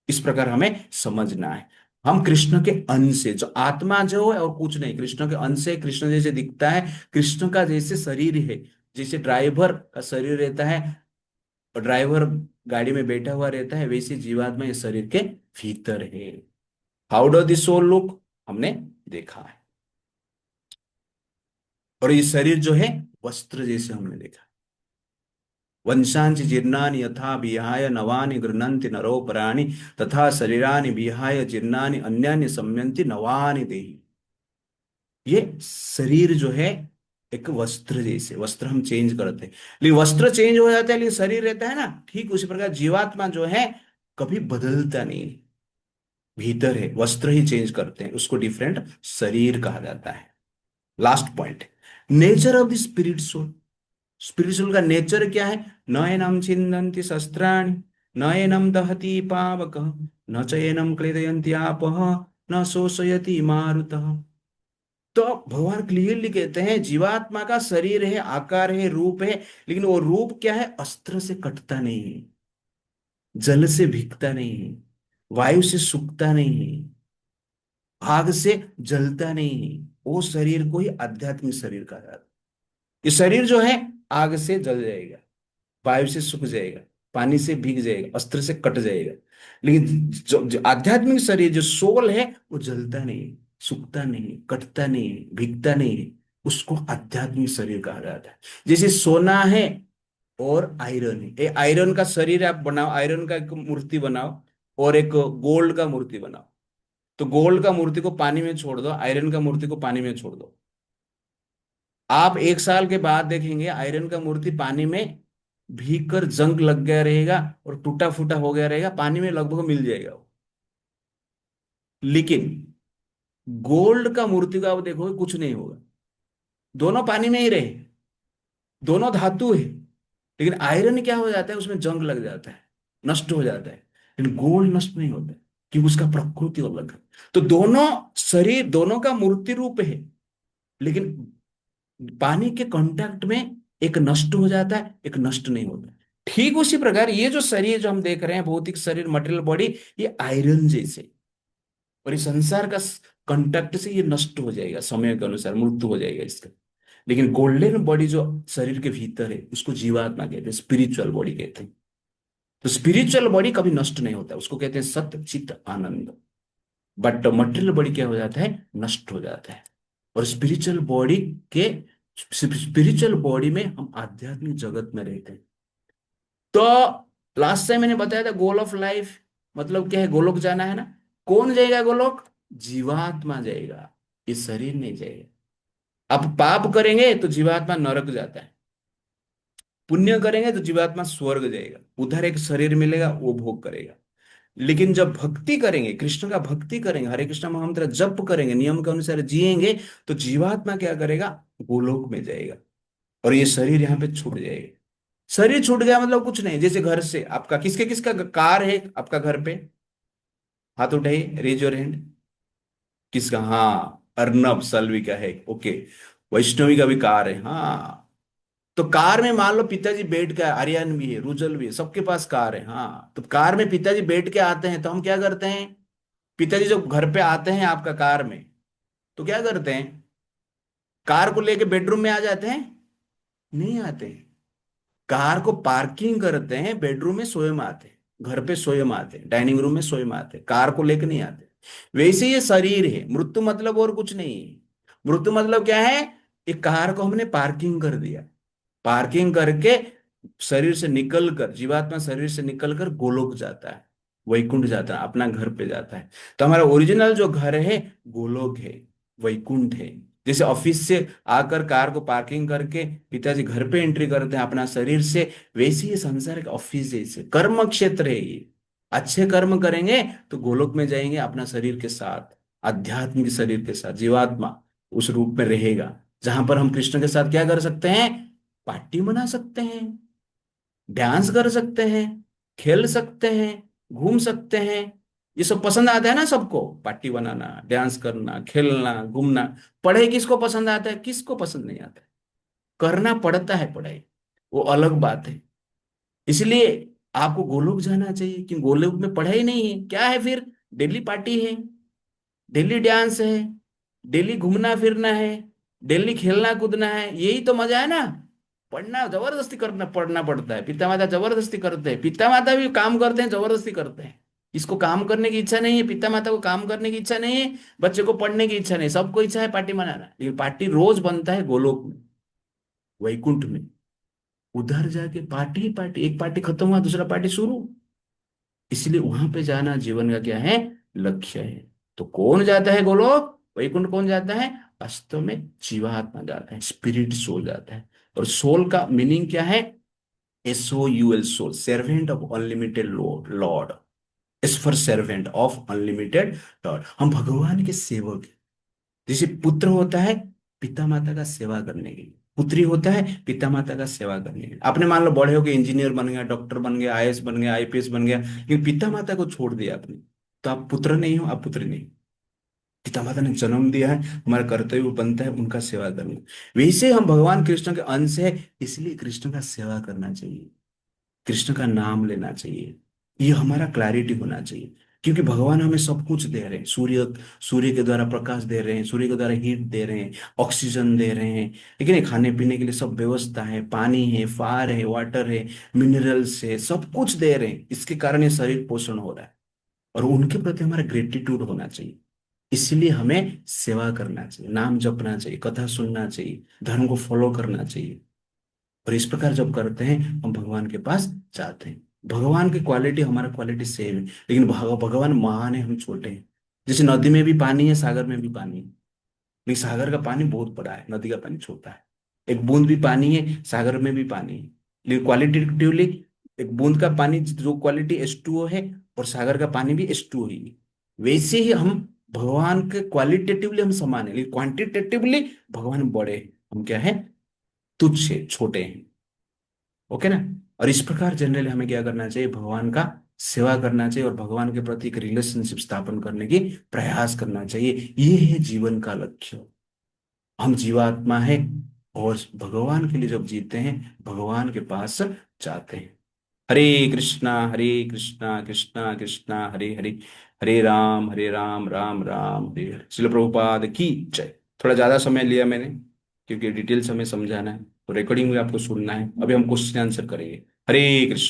इस प्रकार हमें समझना है। हम कृष्ण के अंश है। जो आत्मा जो है और कुछ नहीं, कृष्ण के अंश है। कृष्ण जैसे दिखता है, कृष्ण का जैसे शरीर है। जैसे ड्राइवर का शरीर रहता है और ड्राइवर गाड़ी में बैठा हुआ रहता है, वैसे जीवात्मा इस शरीर के भीतर है। How do this soul look? हमने देखा है। और ये शरीर जो है वस्त्र जैसे हमने देखा। वंशांचि जीर्णानि यथा विहाय नवानि गृह्णन्ति नरोपराणि तथा शरीरानि विहाय जीर्णानि अन्यानि संयन्ति नवानि देहि। ये शरीर जो है एक वस्त्र जैसे, वस्त्र हम चेंज करते हैं, लेकिन वस्त्र चेंज हो जाता है लेकिन शरीर रहता है ना। ठीक उसी प्रकार जीवात्मा जो है कभी बदलता नहीं, भीतर है, वस्त्र ही चेंज करते हैं, उसको डिफरेंट शरीर कहा जाता है। Last point, nature of the spirit soul. Spiritual का नेचर क्या है? नयनम छिन्दन्ति शस्त्राणि, नयनम दहति पावकः, न चैनम क्लेदयन्ति आपः, न शोषयति मारुतः। तो भगवान क्लियरली कहते हैं जीवात्मा का शरीर है, आकार है, रूप है, लेकिन वो रूप क्या है? अस्त्र से कटता नहीं है, जल से भीगता नहीं है, वायु से सूखता नहीं है, आग से जलता नहीं है। वो शरीर को ही आध्यात्मिक शरीर कहा जाता है। ये शरीर जो है आग से जल जाएगा, वायु से सूख जाएगा, पानी से भीग जाएगा, अस्त्र से कट जाएगा, लेकिन जो आध्यात्मिक शरीर जो सोल है वो जलता नहीं, सूखता नहीं, कटता नहीं, भीगता नहीं, उसको आध्यात्मिक शरीर कहा जाता है। जैसे सोना है और आयरन है। एक आयरन का शरीर आप बनाओ, आयरन का एक मूर्ति बनाओ और एक गोल्ड का मूर्ति बनाओ, तो गोल्ड का मूर्ति को पानी में छोड़ दो, आयरन का मूर्ति को पानी में छोड़ दो। आप 1 साल के बाद देखेंगे आयरन का मूर्ति पानी में भीग कर जंग लग गया रहेगा और टूटा फूटा हो गया रहेगा, पानी में लगभग मिल जाएगा वो। लेकिन गोल्ड का मूर्ति का आप देखोगे कुछ नहीं होगा, दोनों पानी में ही रहे, दोनों धातु है। लेकिन आयरन क्या हो जाता है? उसमें जंग लग जाता है, नष्ट हो जाता है, लेकिन गोल्ड नष्ट नहीं होता है क्योंकि उसका प्रकृति अलग है। तो दोनों शरीर, दोनों का मूर्ति रूप है, लेकिन पानी के कांटेक्ट में एक नष्ट हो जाता है, एक नष्ट नहीं होता। ठीक उसी प्रकार ये जो शरीर जो हम देख रहे हैं, भौतिक शरीर, मटेरियल बॉडी, ये आयरन जैसे, और इस संसार का कांटेक्ट से ये नष्ट हो जाएगा, समय के अनुसार मृत्यु हो जाएगा इसका। लेकिन गोल्डन बॉडी जो शरीर के भीतर है उसको जीवात्मा कहते हैं, स्पिरिचुअल बॉडी कहते हैं। तो स्पिरिचुअल बॉडी कभी नष्ट नहीं होता, उसको कहते हैं सत्य चित्त आनंद। बट मटेरियल बॉडी क्या हो जाता है? नष्ट हो जाता है। और स्पिरिचुअल बॉडी में हम आध्यात्मिक जगत में रहते हैं। तो लास्ट टाइम मैंने बताया था गोल ऑफ लाइफ, मतलब क्या है, गोलोक जाना है ना। कौन जाएगा गोलोक? जीवात्मा जाएगा, ये शरीर नहीं जाएगा। अब पाप करेंगे तो जीवात्मा नरक जाता है, पुण्य करेंगे तो जीवात्मा स्वर्ग जाएगा, उधर एक शरीर मिलेगा, वो भोग करेगा। लेकिन जब भक्ति करेंगे, कृष्ण का भक्ति करेंगे, हरे कृष्ण महामंत्र जप करेंगे, नियम के अनुसार जिएंगे, तो जीवात्मा क्या करेगा? गोलोक में जाएगा, और ये शरीर यहाँ पे छूट जाएगा। शरीर छूट गया मतलब कुछ नहीं, जैसे घर से आपका किसके किसका कार है आपका घर पे? हाथ उठाइए, रेज योर हैंड। किसका? हाँ, अर्नब सलवी का है, ओके। वैष्णवी का भी कार है, हाँ। तो कार में मान लो पिताजी बैठ के, आर्यन भी है, रुजल भी है, सबके पास कार है, हाँ। तो कार में पिताजी बैठ के आते हैं तो हम क्या करते हैं? पिताजी जब घर पे आते हैं आपका कार में, तो क्या करते हैं? कार को लेके बेडरूम में आ जाते हैं? नहीं आते हैं। कार को पार्किंग करते हैं, बेडरूम में स्वयं आते हैं, घर पे स्वयं आते हैं, डाइनिंग रूम में स्वयं आते हैं, कार को लेके नहीं आते। वैसे ये शरीर है, मृत्यु मतलब और कुछ नहीं है। मृत्यु मतलब क्या है? एक कार को हमने पार्किंग कर दिया, पार्किंग करके शरीर से निकलकर, जीवात्मा शरीर से निकलकर गोलोक जाता है, वैकुंठ जाता है, अपना घर पे जाता है। तो हमारा ओरिजिनल जो घर है गोलोक है, वैकुंठ है। जैसे ऑफिस से आकर कार को पार्किंग करके पिताजी घर पे एंट्री करते हैं अपना शरीर से, वैसे ही संसार का ऑफिस जैसे कर्म क्षेत्र है ये। अच्छे कर्म करेंगे तो गोलोक में जाएंगे अपना शरीर के साथ, आध्यात्मिक शरीर के साथ, जीवात्मा उस रूप में रहेगा, जहां पर हम कृष्ण के साथ क्या कर सकते हैं? पार्टी मना सकते हैं, डांस कर सकते हैं, खेल सकते हैं, घूम सकते हैं। ये सब पसंद आता है ना सबको, पार्टी बनाना, डांस करना, खेलना, घूमना। पढ़ाई किसको पसंद आता है? किसको पसंद नहीं आता है? करना पड़ता है पढ़ाई, वो अलग बात है। इसलिए आपको गोलोक जाना चाहिए, क्योंकि गोलोक में पढ़ाई नहीं है, क्या है फिर? डेली पार्टी है, डेली डांस है, डेली घूमना फिरना है, डेली खेलना कूदना है, यही तो मजा है ना। पढ़ना जबरदस्ती करना पढ़ना पड़ता है, पिता माता जबरदस्ती करते हैं, पिता माता भी काम करते हैं, जबरदस्ती करते हैं। इसको काम करने की इच्छा नहीं है, पिता माता को काम करने की इच्छा नहीं है, बच्चे को पढ़ने की इच्छा नहीं, सबको इच्छा है पार्टी मनाना। लेकिन पार्टी रोज बनता है गोलोक में, वैकुंठ में। उधर जाके पार्टी ही पार्टी, एक पार्टी खत्म हुआ दूसरा पार्टी शुरू। इसलिए वहां पे जाना जीवन का क्या है? लक्ष्य है। तो कौन जाता है गोलोक वैकुंठ? कौन जाता है? वास्तव में जीवात्मा जाता है, स्पिरिट सोल जाता है। और सोल का मीनिंग क्या है? SOUL, soul, servant of unlimited lord. S for servant of unlimited lord. हम भगवान के सेवक हैं। जैसे पुत्र होता है पिता माता का सेवा करने के लिए, पुत्री होता है पिता माता का सेवा करने के लिए। आपने मान लो बड़े होके इंजीनियर बन गया, डॉक्टर बन गया, IAS बन गया, IPS बन गया, लेकिन पिता माता को छोड़ दिया आपने, तो आप पुत्र नहीं हो, आप पुत्री नहीं। पिता माता ने जन्म दिया है, हमारा कर्तव्य बनता है उनका सेवा करना। वैसे हम भगवान कृष्ण के अंश है, इसलिए कृष्ण का सेवा करना चाहिए, कृष्ण का नाम लेना चाहिए। ये हमारा क्लैरिटी होना चाहिए, क्योंकि भगवान हमें सब कुछ दे रहे हैं। सूर्य सूर्य के द्वारा प्रकाश दे रहे हैं, सूर्य के द्वारा हीट दे रहे हैं, ऑक्सीजन दे रहे हैं, लेकिन ये खाने पीने के लिए सब व्यवस्था है, पानी है, फायर है, वाटर है, मिनरल्स है, सब कुछ दे रहे हैं। इसके कारण ये शरीर पोषण हो रहा है, और उनके प्रति हमारा ग्रेटिट्यूड होना चाहिए। इसलिए हमें सेवा करना चाहिए, नाम जपना चाहिए, कथा सुनना चाहिए, धर्म को फॉलो करना चाहिए। और इस प्रकार जब करते हैं हम भगवान के पास जाते हैं। भगवान की क्वालिटी हमारा क्वालिटी सेम है, लेकिन भगवान महान है, हम छोटे हैं। जैसे नदी में भी पानी है, सागर में भी पानी है, लेकिन सागर का पानी बहुत बड़ा है, नदी का पानी छोटा है। एक बूंद भी पानी है, सागर में भी पानी है, लेकिन क्वालिटेटिवली एक बूंद का पानी जो क्वालिटी H2O है, और सागर का पानी भी H2O ही है। वैसे ही हम भगवान के क्वालिटेटिवली हम समान है, लेकिन क्वांटिटेटिवली भगवान बड़े हैं, हम क्या है? तुच्छ है, छोटे हैं। ओके ना। और इस प्रकार जनरली हमें क्या करना चाहिए? भगवान का सेवा करना चाहिए, और भगवान के प्रति एक रिलेशनशिप स्थापन करने की प्रयास करना चाहिए। ये है जीवन का लक्ष्य। हम जीवात्मा है, और भगवान के लिए जब जीते हैं भगवान के पास जाते हैं। हरे कृष्णा कृष्णा कृष्णा हरे हरे, हरे राम राम राम हरे हरे। श्रील प्रभुपाद की जय। थोड़ा ज्यादा समय लिया मैंने, क्योंकि डिटेल से हमें समझाना है, तो रिकॉर्डिंग में आपको सुनना है। अभी हम क्वेश्चन आंसर करेंगे। हरे कृष्ण।